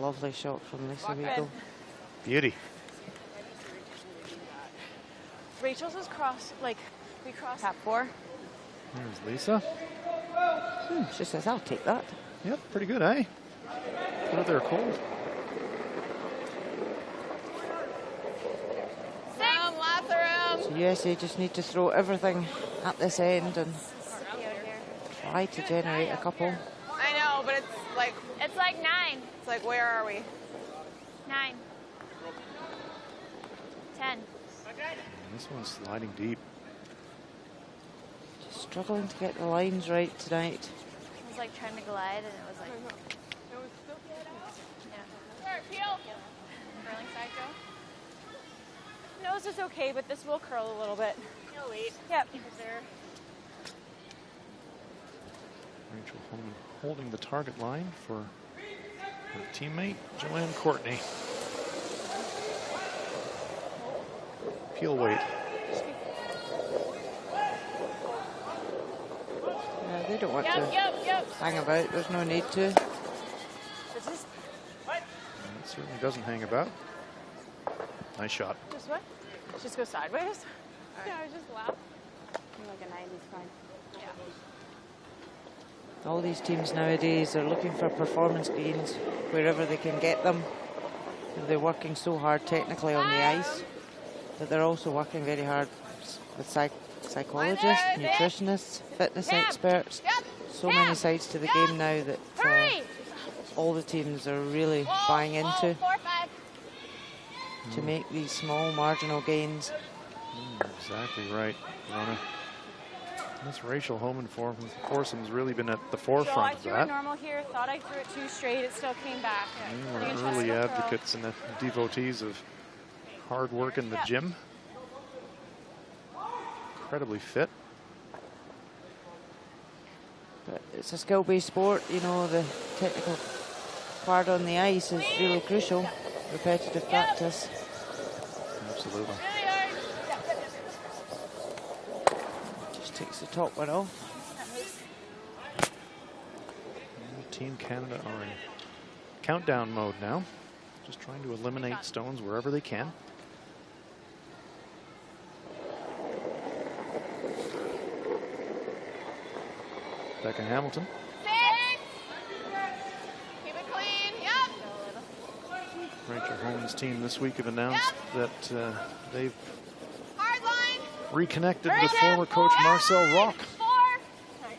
Lovely shot from Lisa Weigel. Beauty. Rachel's is cross, like, we crossed. Tap 4. There's Lisa. She says, I'll take that. Yep, pretty good, eh? Put it there cold. Room, lots of room. So USA just need to throw everything at this end and try to generate a couple. I know, but it's like 9. It's like, where are we? 9. 10. This one's sliding deep. Just struggling to get the lines right tonight. It was like trying to glide, and it was like. Sure, peel. Curling side go. Nose is okay, but this will curl a little bit. You'll wait. Yep. Rachel Holman holding the target line for her teammate, Joanne Courtney. Peel weight. Yeah, they don't want to hang about. There's no need to. It certainly doesn't hang about. Nice shot. Just what? Just go sideways? Yeah, I just laugh. Like a 90's fine. Yeah. All these teams nowadays are looking for performance gains wherever they can get them. They're working so hard technically on the ice, but they're also working very hard with psychologists, nutritionists, fitness experts. So many sides to the game now that all the teams are really buying into to make these small marginal gains. Exactly right, Rona. This Rachel Holman foursome's really been at the forefront I of threw that. it normal here. Thought I threw it too straight. It still came back. We're early advocates and the devotees of hard work in the gym. Incredibly fit. But it's a skill-based sport, you know, the technical part on the ice is really crucial. Repetitive practice. Absolutely. Just takes the top one off. And Team Canada are in countdown mode now. Just trying to eliminate stones wherever they can. Becca Hamilton. Keep it clean. Yep. Rachel Holman's team this week have announced that they've reconnected with former coach Marcel Rock.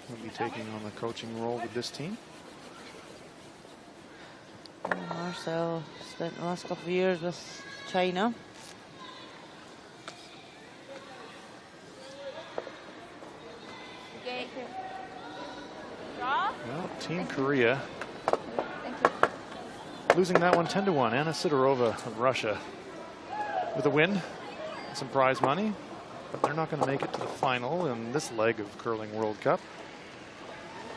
He'll be taking on the coaching role with this team. Marcel spent the last couple of years with China. Well, Team Korea losing that one 10-1. Anna Sidorova of Russia with a win and some prize money, but they're not going to make it to the final in this leg of Curling World Cup.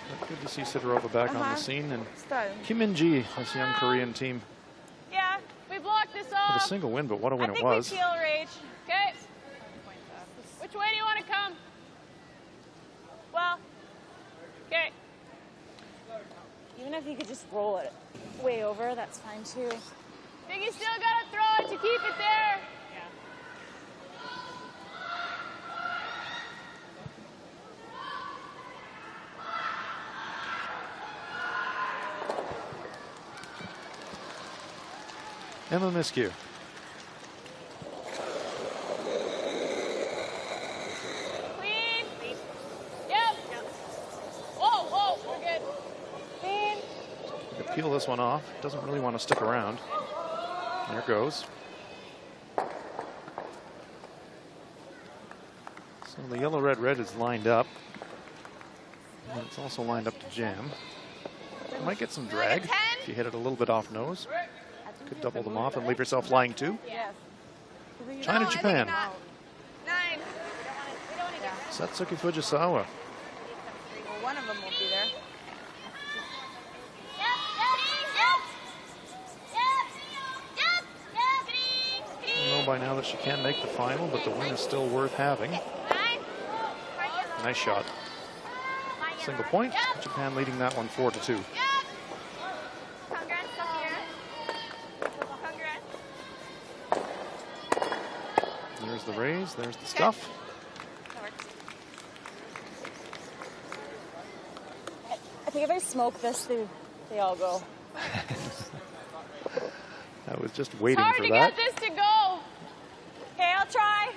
But good to see Sidorova back on the scene, and Kim Min-ji, this young Korean team, Yeah, we blocked this with off. a single win, but what a win I it think was. we peel, Rach. Okay. Which way do you want to come? Well, okay. Even if you could just roll it way over, that's fine too. Think you still gotta throw it to keep it there. Emma Miskew. Clean. Yep. Whoa, whoa, we're good. Clean. You can peel this one off. Doesn't really want to stick around. There it goes. So the yellow-red-red is lined up. And it's also lined up to jam. You might get some drag if you hit it a little bit off nose. Could double them off and leave yourself lying too. Yes. China, Japan. 9. Satsuki Fujisawa. Well, one of them will be there. I know by now that she can make the final, but the win is still worth having. Nice shot. Single point. Japan leading that one 4-2. There's the raise. There's the stuff. That works. I think if I smoke this, they all go. I was just waiting It's hard for to that. get this to go. Okay, I'll try.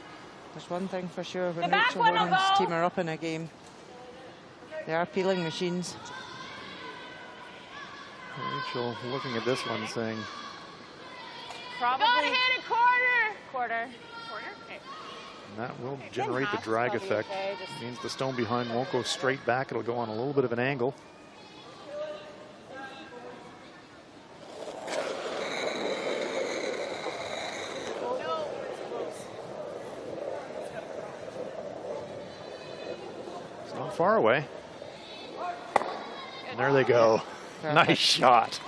There's one thing for sure, when The back Rachel one will Homan's go. team are up in a game, they are peeling machines. Rachel looking at this one saying, Probably. Gotta hit a quarter. Quarter. Okay. that will generate the drag effect. Okay, just Means the stone behind won't go straight back. It'll go on a little bit of an angle. It's not far away. And there they go. Perfect. Nice shot.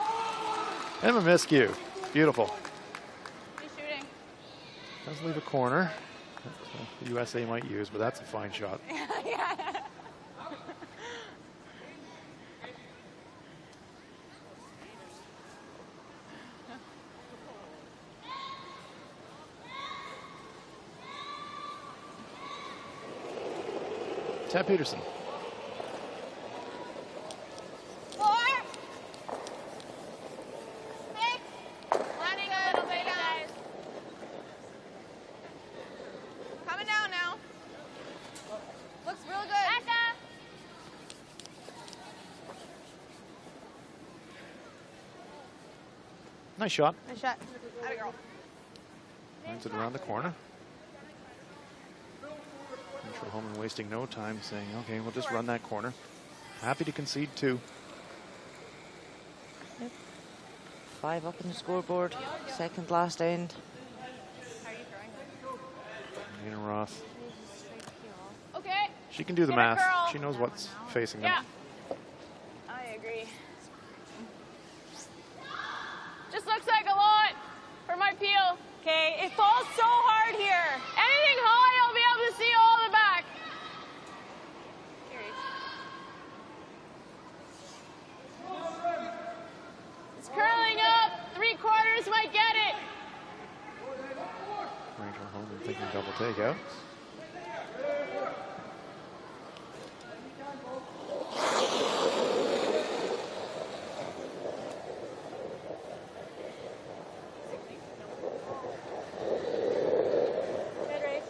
And a miscue. Beautiful. He's shooting. Does leave a corner. The USA might use, but that's a fine shot. Yeah. Tab Peterson. 4, 6, landing a little bit, guys. Coming down now. Looks real good. Back up. Nice shot. Nice shot. Atta girl. Lands it around the corner. Rachel Homan wasting no time saying, okay, we'll just run that corner. Happy to concede 2. 5 up on the scoreboard, second last end. How are you throwing? Nina Roth. Okay. She can do the Get a math. curl. She knows what's facing them. Yeah. I agree. Just looks like a lot for my peel. Okay, it falls so hard here. Anything high, I'll be able to see all the back. It's curling up. 3/4 might get it. Rachel Homan thinking double takeout. Good race.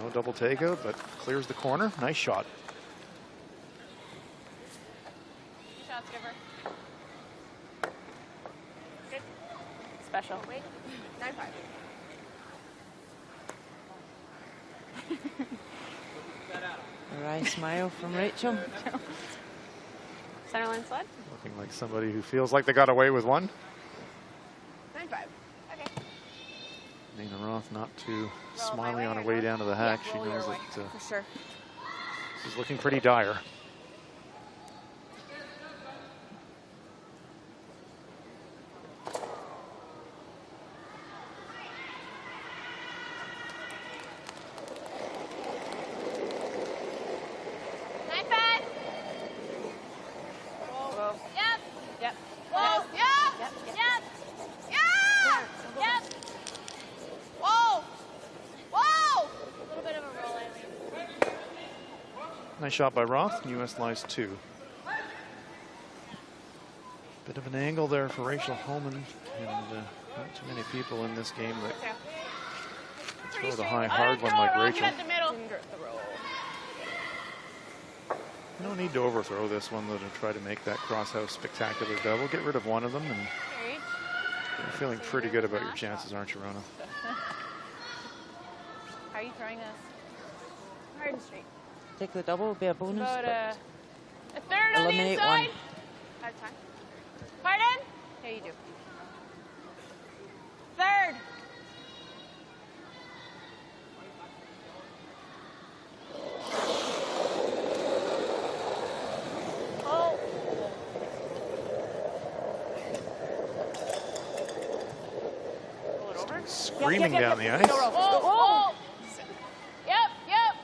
No double takeout, but clears the corner. Nice shot. Good shots, Giver. Good. Special. Wait. 9-5. A wry smile from Rachel. Centerline sled. Looking like somebody who feels like they got away with one. 9-5. Okay. Nina Roth not too smiley on her way down to the hack. She knows that For sure. this is looking pretty dire. Yep. Yep. Whoa. Yep. Yep. Yep. Yep. Yep. Whoa. Whoa. A little bit of a roll, Eileen. Nice shot by Roth. US lies 2. Bit of an angle there for Rachel Homan, and not too many people in this game that can throw the high, hard one like Rachel. No need to overthrow this one, though, to try to make that crosshouse spectacular double. Get rid of one of them, and you're feeling pretty good about your chances, aren't you, Rona? How are you throwing this? Hard and straight. Take the double, will be a bonus, About but a third on the eliminate inside. one. Out of time. Pardon? Yeah, you do. Third. Oh. Pull it over. Screaming down the ice. Oh, oh. Yep, yep.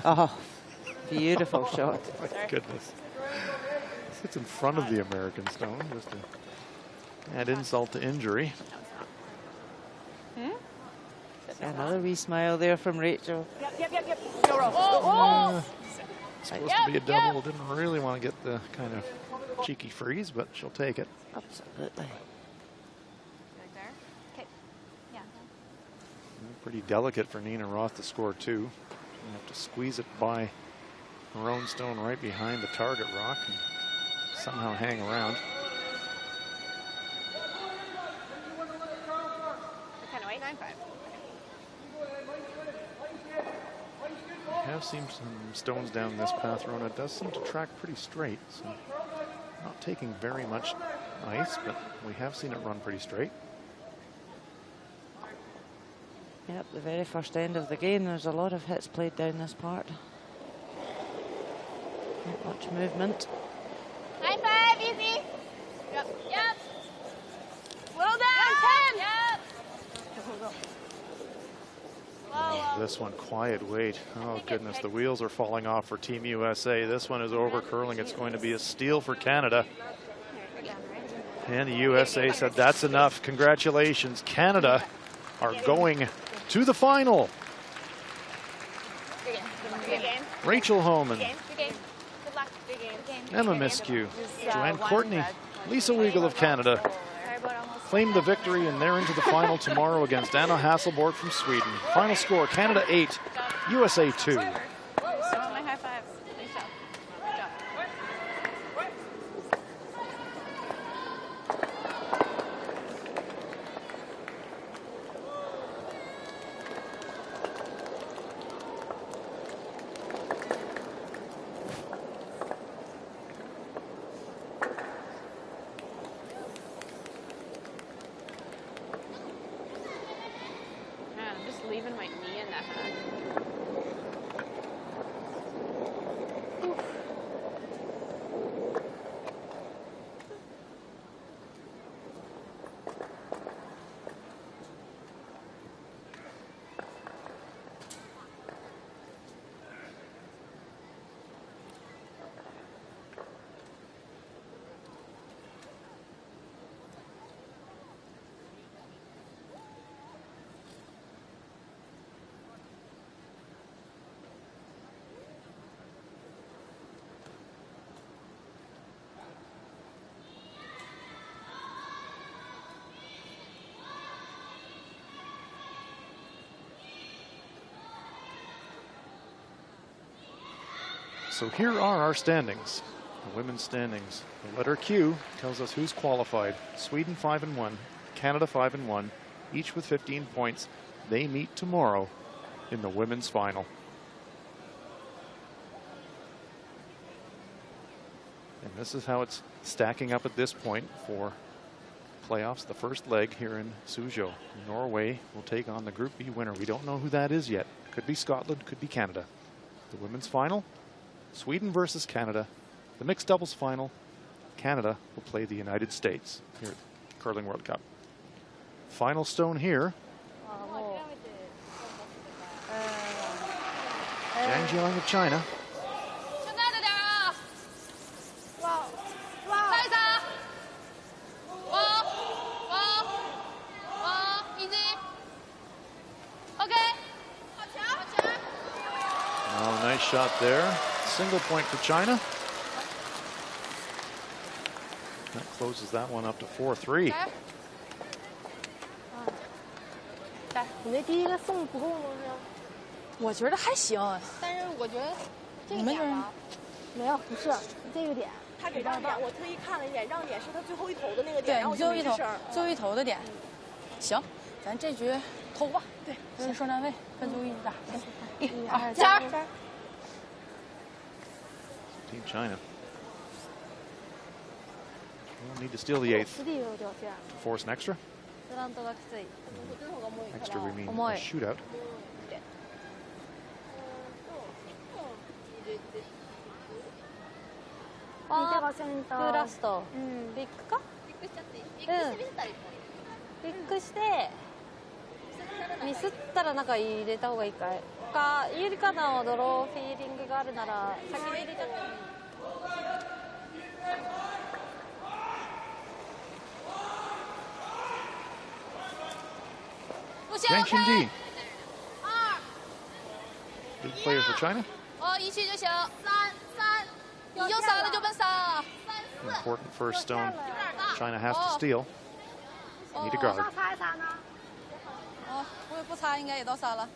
Oh, beautiful shot. My goodness. It's in front of the American stone, just to add insult to injury. Hmm? Another wee smile there from Rachel. Yep. Go roll. Oh. Supposed to be a double. Didn't really want to get the kind of cheeky freeze, but she'll take it. Absolutely. Right there. Okay. Yeah. Pretty delicate for Nina Roth to score two. You have to squeeze it by Maroon Stone right behind the target rock and somehow hang around. Kind of wait. 9-5. We have seen some stones down this path, Rona. It does seem to track pretty straight, so not taking very much ice, but we have seen it run pretty straight. Yep, the very first end of the game, there's a lot of hits played down this part. Not much movement. 9-5, easy. Yep. Little down, 10. Yep. This one, quiet wait. Oh goodness, the wheels are falling off for Team USA. This one is over curling. It's going to be a steal for Canada. And the USA said that's enough. Congratulations. Canada are going to the final. Rachel Homan, Emma Miskew, Joanne Courtney, Lisa Weigel of Canada claimed the victory, and they're into the final tomorrow against Anna Hasselborg from Sweden. Final score, Canada 8, USA 2. My high fives. Nice job. Good job. Man, I'm just leaving my knee in that hack. So here are our standings, the women's standings. The letter Q tells us who's qualified. Sweden 5-1, Canada 5-1, each with 15 points. They meet tomorrow in the women's final. And this is how it's stacking up at this point for playoffs, the first leg here in Suzhou. Norway will take on the Group B winner. We don't know who that is yet. Could be Scotland, could be Canada. The women's final, Sweden versus Canada. The mixed doubles final, Canada will play the United States here at the Curling World Cup. Final stone here. Zhang Jiang of China. Oh, nice shot there. Single point for China. That closes that one up to 4-3. 你那第一个送不够吗？我觉得还行，但是我觉得这个点吧，没有，不是这个点，他给让点，我特意看了一眼，让点是他最后一投的那个点，然后最后一投，最后一投的点。行，咱这局投吧，对，先双单位，分组一起打，1、2、3。Team China will need to steal the eighth. Force an extra. Extra we mean a shootout. Zhang Xinji big player for China. 1去就行。已经3了就奔3啊。 Important first stone China has to steal. Need a guard. 不擦应该也到3了。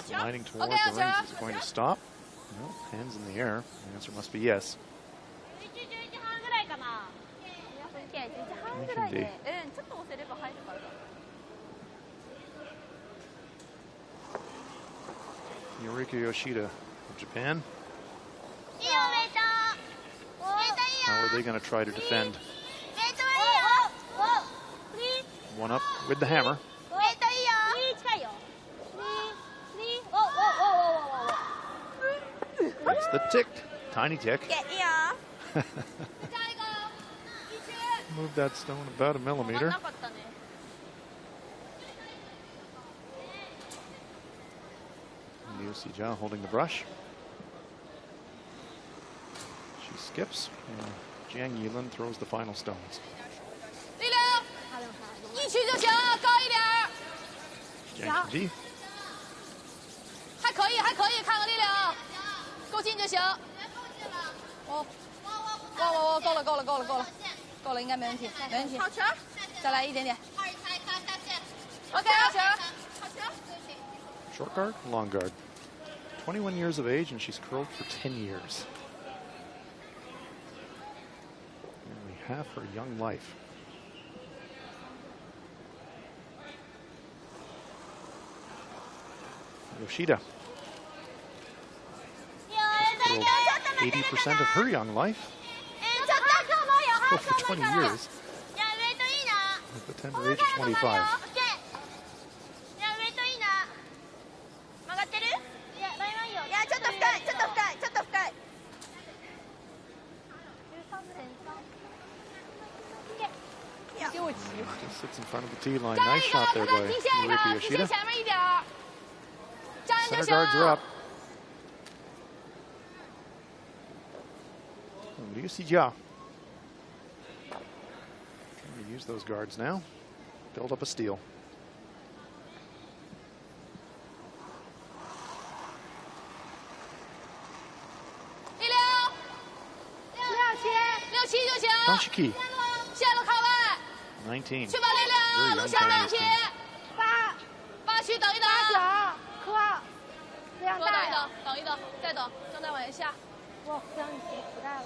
Sliding towards the rings. Is it going to stop? No, hands in the air. The answer must be yes. ちょっと押せれば入るから。 Yuriko Yoshida of Japan. How are they going to try to defend? One up with the hammer. It's the tick. Tiny tick. Move that stone about a millimeter. Liu Sijia holding the brush. She skips. And Jiang Yilin throws the final stones. Jiang Ji. 还可以，看个力量，够近就行。够了，应该没问题，没问题。再来一点点。OK， 好球。 Short guard, long guard. 21 years of age, and she's curled for 10 years. Nearly half her young life. Yoshida. She's curled 80% of her young life. Curled for 20 years. At the tender age of 25. Just sits in front of the tee line. Nice shot there by Yuriko Yoshida. Center guards are up. Liu Sijia. Trying to use those guards now. Build up a steal. Shiki. 19. Very young Chinese team. 8区等一等，等一等，再等，正在往下下。哇，这样你不带了。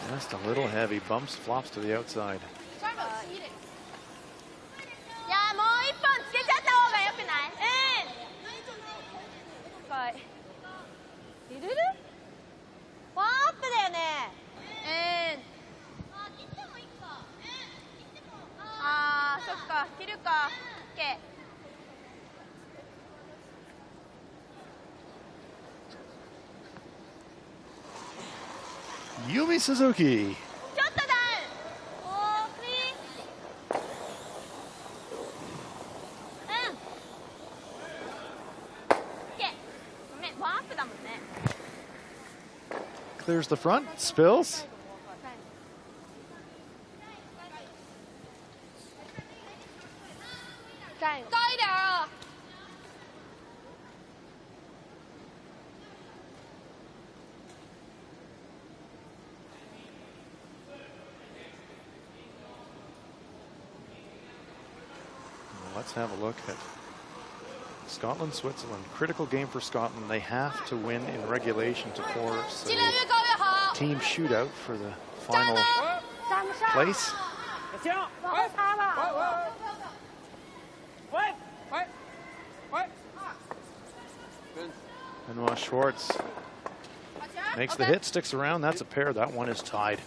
Just a little heavy. Bumps, flops to the outside. いや、もう1本つけちゃった方が良くない？はい。いる？ワンアップだよね。切ってもいいか。ああ、そっか、切るか。OK。Yumi Suzuki. ちょっとダウン。OK。ごめん、ワンアップだもんね。Clears the front, spills. Let's have a look at Scotland, Switzerland. Critical game for Scotland. They have to win in regulation to force a team shootout for the final place. Benoit Schwartz makes the hit, sticks around. That's a pair. That one is tied.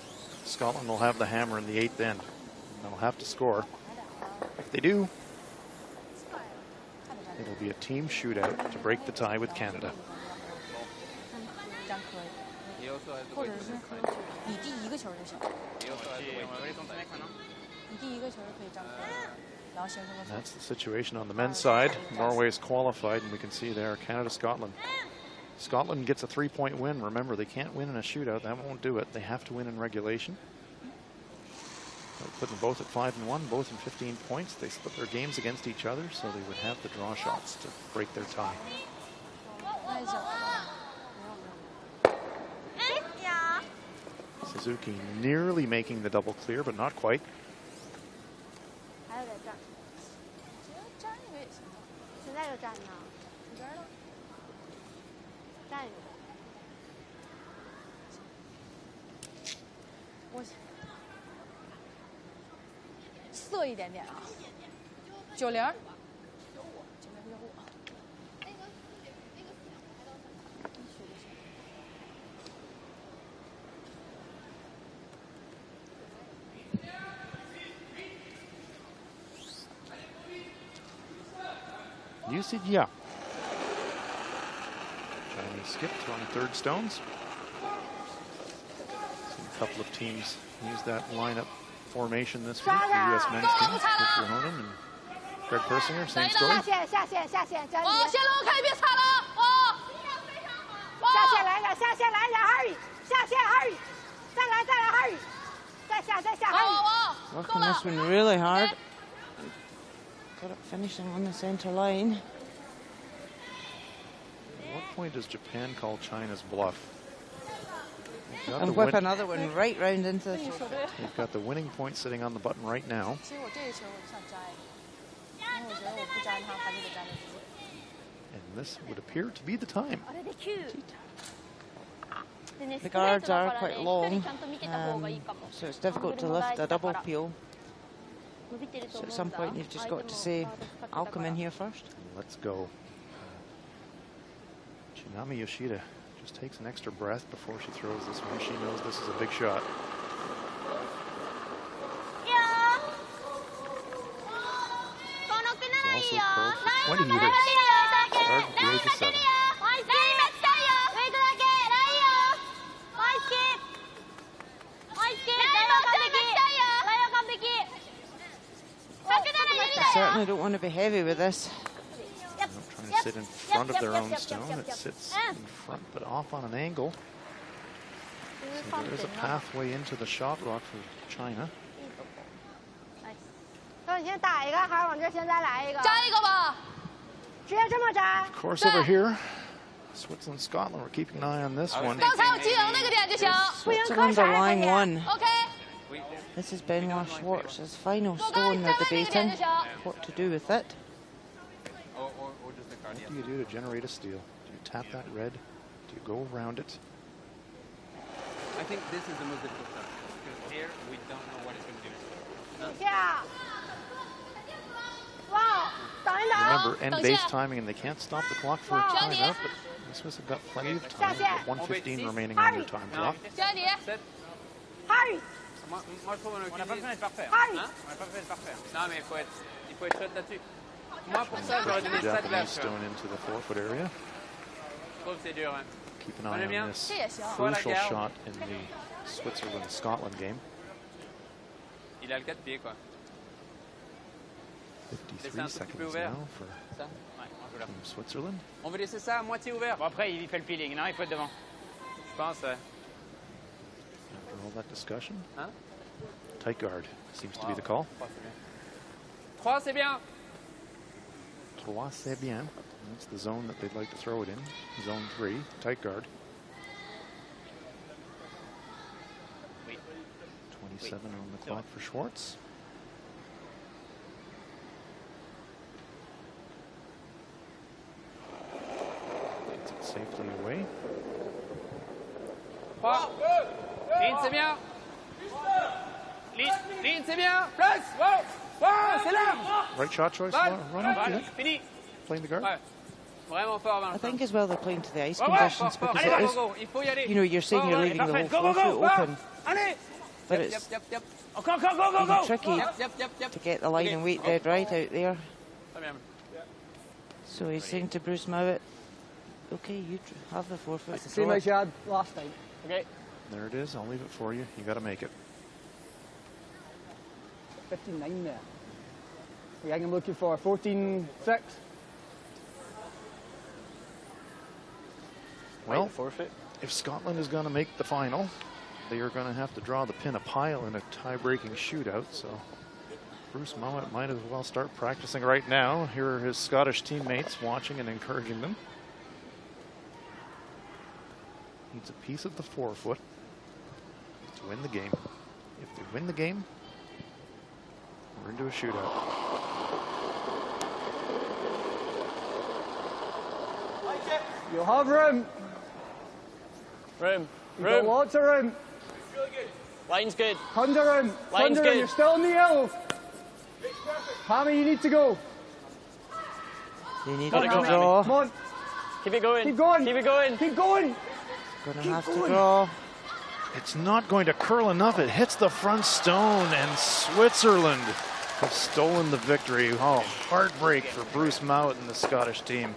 Scotland will have the hammer in the 8th end. They'll have to score. If they do, it'll be a team shootout to break the tie with Canada. That's the situation on the men's side. Norway's qualified, and we can see there Canada-Scotland. Scotland gets a 3-point win. Remember, they can't win in a shootout. That won't do it. They have to win in regulation. They put them both at 5-1, both in 15 points. They split their games against each other, so they would have the draw shots to break their tie. Suzuki nearly making the double clear, but not quite. Usage, yeah. Chinese skip, throwing third stones. Seen a couple of teams use that lineup formation this week. The U.S. men's team, Richard Honan and Greg Persinger, same story. Working this one really hard. Got it finishing on the center line. At what point does Japan call China's bluff? And whip another one right round into the shoulder. They've got the winning point sitting on the button right now. And this would appear to be the time. The guards are quite long, so it's difficult to lift a double peel. So at some point you've just got to say, I'll come in here first. Let's go. Chinami Yoshida just takes an extra breath before she throws this one. She knows this is a big shot. It's also curled for 20 meters. Started at the age of 7. They certainly don't want to be heavy with this. They're trying to sit in front of their own stone. It sits in front but off on an angle. So there is a pathway into the shot rock for China. Of course, over here, Switzerland, Scotland, we're keeping an eye on this one. Switzerland are line one. This is Benoit Schwartz's final stone they're debating what to do with it. What do you do to generate a steal? Do you tap that red? Do you go around it? I think this is the most difficult stuff, because here we don't know what it's going to do. Remember, end base timing, and they can't stop the clock for a timeout, but the Swiss have got plenty of time. 1:15 remaining on their time clock. Moi, je trouve on n'a pas besoin d'être parfait. Hein? On n'a pas besoin d'être parfait. Non, mais il faut être chouette là-dessus. Moi, pour ça, j'aurais donné 7 là. Stone into the 4-foot area. Je trouve que c'est dur. Hein. Keep an eye on this crucial shot in the Switzerland-Scotland game. Il a le 4 pieds, quoi. 53 seconds now for Team Switzerland. On veut laisser ça à moitié ouvert. Bon, après, il fait le peeling, non? Il faut être devant. Je pense. After all that discussion, tight guard seems to be the call. 3, c'est bien. 3, c'est bien. That's the zone that they'd like to throw it in. Zone 3, tight guard. 27 on the clock for Schwartz. Gets it safely away. 3. Ligne, c'est bien. Ligne, c'est bien. Plus. Wow. Wow, c'est large. Right shot choice, Ronald? Fini. Playing the guard? Vraiment fort, I think as well they're playing to the ice conditions because it is, you know, you're saying you're leaving the whole forefoot open, but it's tricky to get the line and weight dead right out there. So he's saying to Bruce Mowat, okay, you have the forefoot. It's the same as you had last time. Okay. There it is. I'll leave it for you. You got to make it. 15-9 there. I think I'm looking for 14-6. Well, if Scotland is going to make the final, they are going to have to draw the pin a pile in a tie-breaking shootout, so Bruce Mowat might as well start practicing right now. Here are his Scottish teammates watching and encouraging them. Needs a piece of the forefoot to win the game. If they win the game, we're into a shootout. You'll have room. Room. You've got lots of room. Line's good. Tons of room. Line's Tons of room. good. You're still in the yellow. Hammy, you need to go. You need Gotta to go, draw. Come on. Keep it going. Keep going. Keep it going. Keep going. Gonna Keep have to going. draw. It's not going to curl enough. It hits the front stone, and Switzerland have stolen the victory. Oh, heartbreak for Bruce Mowat and the Scottish team.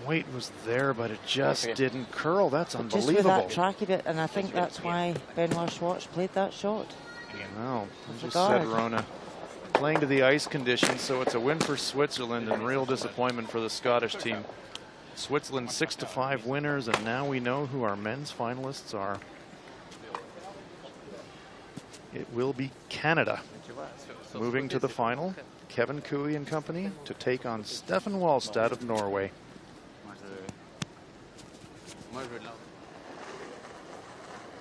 Weight was there, but it just didn't curl. That's Just with unbelievable. that tracky bit, and I think that's why Benoit Schwartz played that shot. No, I just regard. said Rona. Playing to the ice conditions, so it's a win for Switzerland and real disappointment for the Scottish team. Switzerland 6-5 winners, and now we know who our men's finalists are. It will be Canada moving to the final. Kevin Cooey and company to take on Stefan Wallstad of Norway.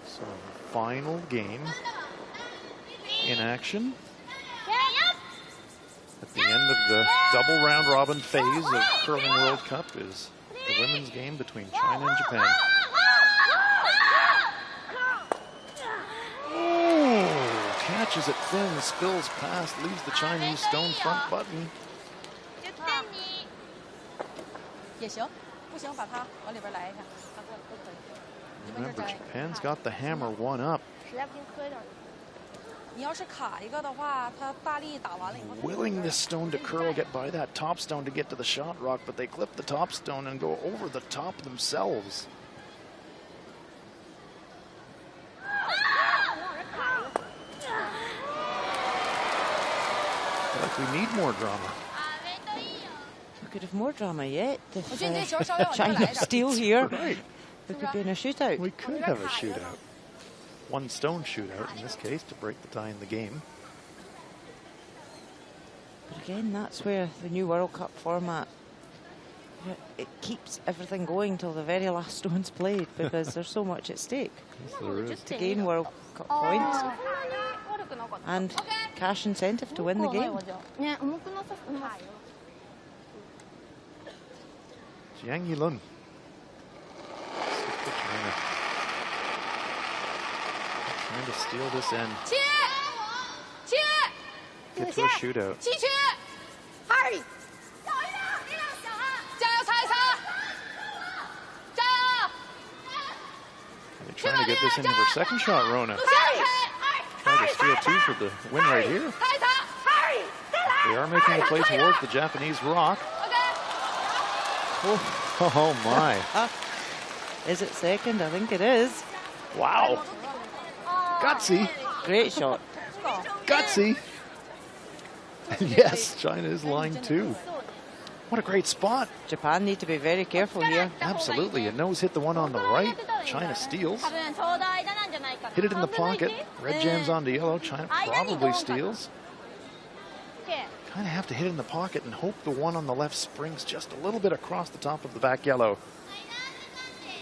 So, final game in action at the end of the double round robin phase of Curling World Cup is the women's game between China and Japan. Oh, catches it thin, spills past, leaves the Chinese stone front button. Remember, Japan's got the hammer one up. Willing this stone to curl, get by that top stone to get to the shot rock, but they clip the top stone and go over the top themselves. Like we need more drama. We could have more drama yet if China steal here. Right. We could be in a shootout. We could have a shootout. One stone shootout in this case to break the tie in the game. But again, that's where the new World Cup format, it keeps everything going till the very last stone's played because there's so much at stake. Yes, there is. To gain World Cup points and cash incentive to win the game. Jiang Yilun. Trying to steal this end. Get to a shootout. They're trying to get this into her second shot, Rona. Trying to steal two for the win right here. They are making the play towards the Japanese rock. Oh my. Is it second? I think it is. Wow. Gutsy. Great shot. Gutsy. Yes, China is line two. What a great spot. Japan need to be very careful here. Absolutely. A nose hit the one on the right. China steals. Hit it in the pocket. Red jams onto yellow. China probably steals. Kind of have to hit it in the pocket and hope the one on the left springs just a little bit across the top of the back yellow.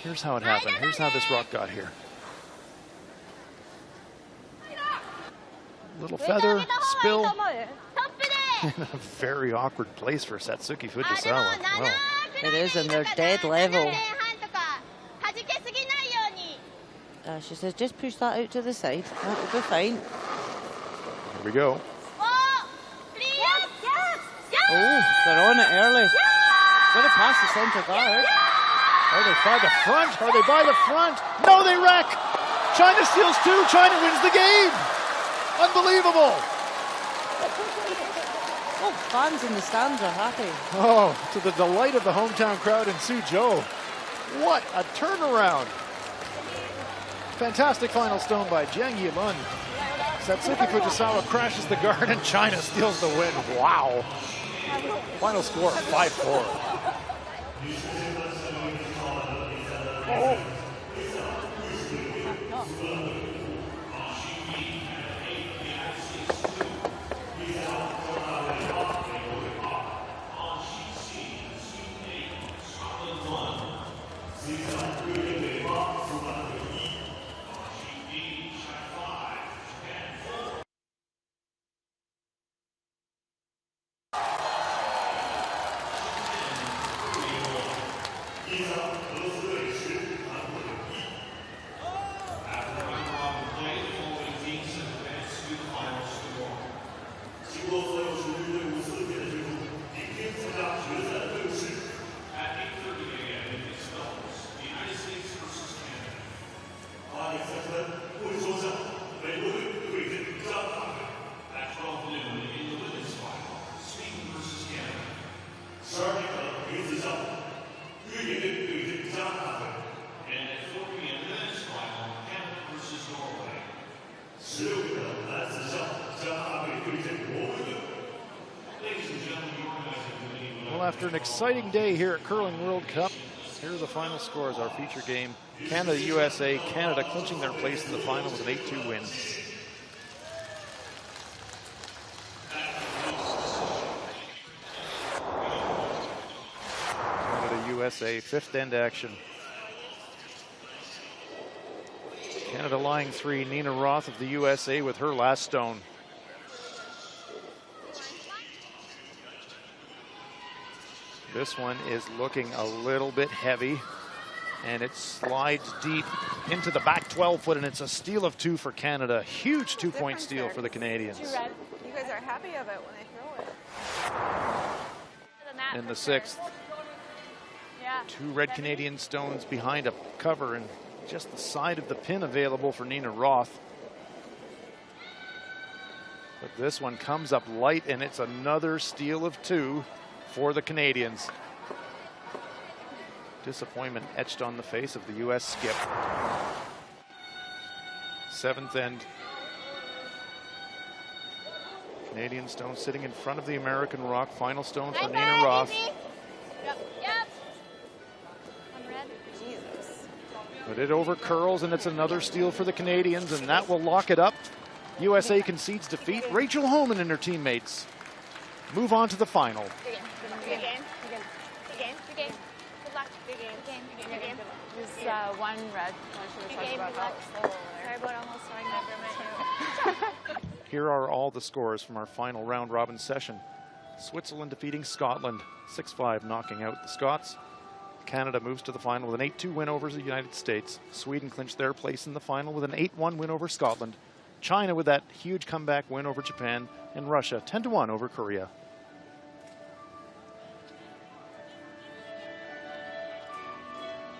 Here's how it happened. Here's how this rock got here. Little feather, spill. In a very awkward place for Satsuki Fujisawa. Well, it is, and they're dead level. She says, just push that out to the side. That will be fine. Here we go. Oh, they're on it early. Going to pass the centre guard. Are they by the front? Are they by the front? No, they wreck. China steals two. China wins the game. Unbelievable. Oh, fans in the stands are happy. Oh, to the delight of the hometown crowd in Suzhou. What a turnaround. Fantastic final stone by Jiang Yilun. Satsuki Fujisawa crashes the guard and China steals the win. Wow. Final score 5-4. Oh. Well, after an exciting day here at Curling World Cup, here are the final scores. Our feature game, Canada, USA, Canada clinching their place in the final with an 8-2 win. Canada, USA, fifth end action. Canada lying 3, Nina Roth of the USA with her last stone. This one is looking a little bit heavy, and it slides deep into the back 12-foot, and it's a steal of 2 for Canada. Huge 2-point steal for the Canadians. You guys are happy of it when they throw it. In the 6th, Yeah. 2 red Canadian stones behind a cover, and just the side of the pin available for Nina Roth. But this one comes up light, and it's another steal of 2 for the Canadians. Disappointment etched on the face of the U.S. skip. 7th end. Canadian stone sitting in front of the American rock. Final stone for Nina Roth. Yep. But it over curls, and it's another steal for the Canadians, and that will lock it up. USA concedes defeat. Rachel Homan and her teammates move on to the final. Good game. Good luck. Good game. There's one red. Sorry about almost throwing that for my Here are all the scores from our final round robin session. Switzerland defeating Scotland 6-5, knocking out the Scots. Canada moves to the final with an 8-2 win over the United States. Sweden clinched their place in the final with an 8-1 win over Scotland. China with that huge comeback win over Japan, and Russia 10-1 over Korea.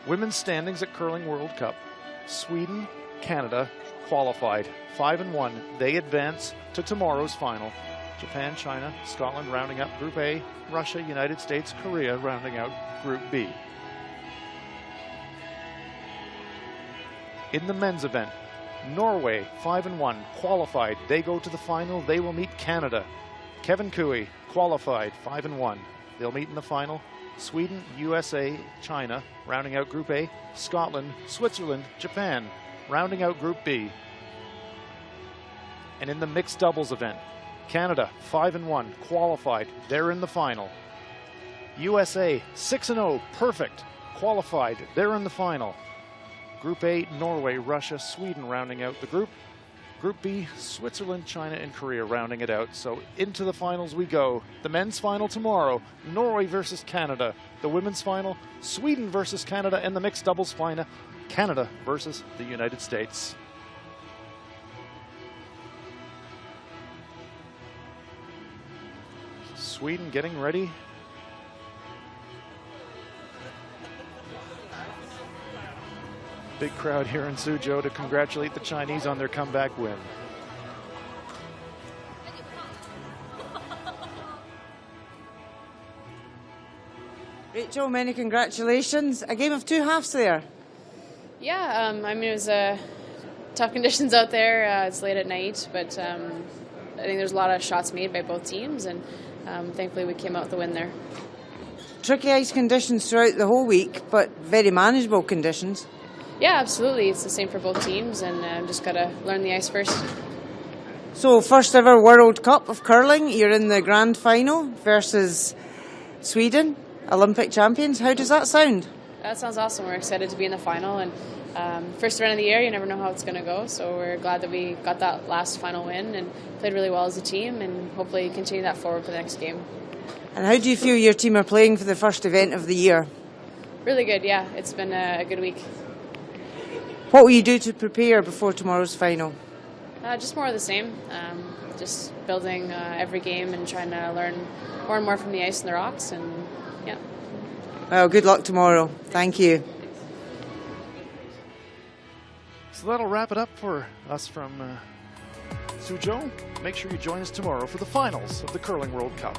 Women's standings at Curling World Cup. Sweden, Canada qualified 5-1. They advance to tomorrow's final. Japan, China, Scotland rounding up Group A. Russia, United States, Korea rounding out Group B. In the men's event, Norway 5-1 qualified. They go to the final. They will meet Canada. Kevin Cooey qualified 5-1. They'll meet in the final. Sweden, USA, China rounding out Group A. Scotland, Switzerland, Japan rounding out Group B. And in the mixed doubles event, Canada 5-1 qualified. They're in the final. USA 6-0 perfect qualified. They're in the final. Group A, Norway, Russia, Sweden rounding out the group. Group B, Switzerland, China, and Korea rounding it out. So into the finals we go. The men's final tomorrow, Norway versus Canada. The women's final, Sweden versus Canada. And the mixed doubles final, Canada versus the United States. Sweden getting ready. Big crowd here in Suzhou to congratulate the Chinese on their comeback win. Rachel, many congratulations. A game of 2 halves there. Yeah, I mean, it was tough conditions out there. It's late at night, but I think there's a lot of shots made by both teams, and thankfully we came out with the win there. Tricky ice conditions throughout the whole week, but very manageable conditions. Yeah, absolutely. It's the same for both teams, and just got to learn the ice first. So, first ever World Cup of curling. You're in the grand final versus Sweden, Olympic champions. How does that sound? That sounds awesome. We're excited to be in the final, and first event of the year, you never know how it's going to go. So we're glad that we got that last final win and played really well as a team, and hopefully continue that forward for the next game. And how do you feel your team are playing for the first event of the year? Really good, yeah. It's been a good week. What will you do to prepare before tomorrow's final? Just more of the same. Just building every game and trying to learn more and more from the ice and the rocks, and yeah. Well, good luck tomorrow. Thank you. So that'll wrap it up for us from Suzhou. Make sure you join us tomorrow for the finals of the Curling World Cup.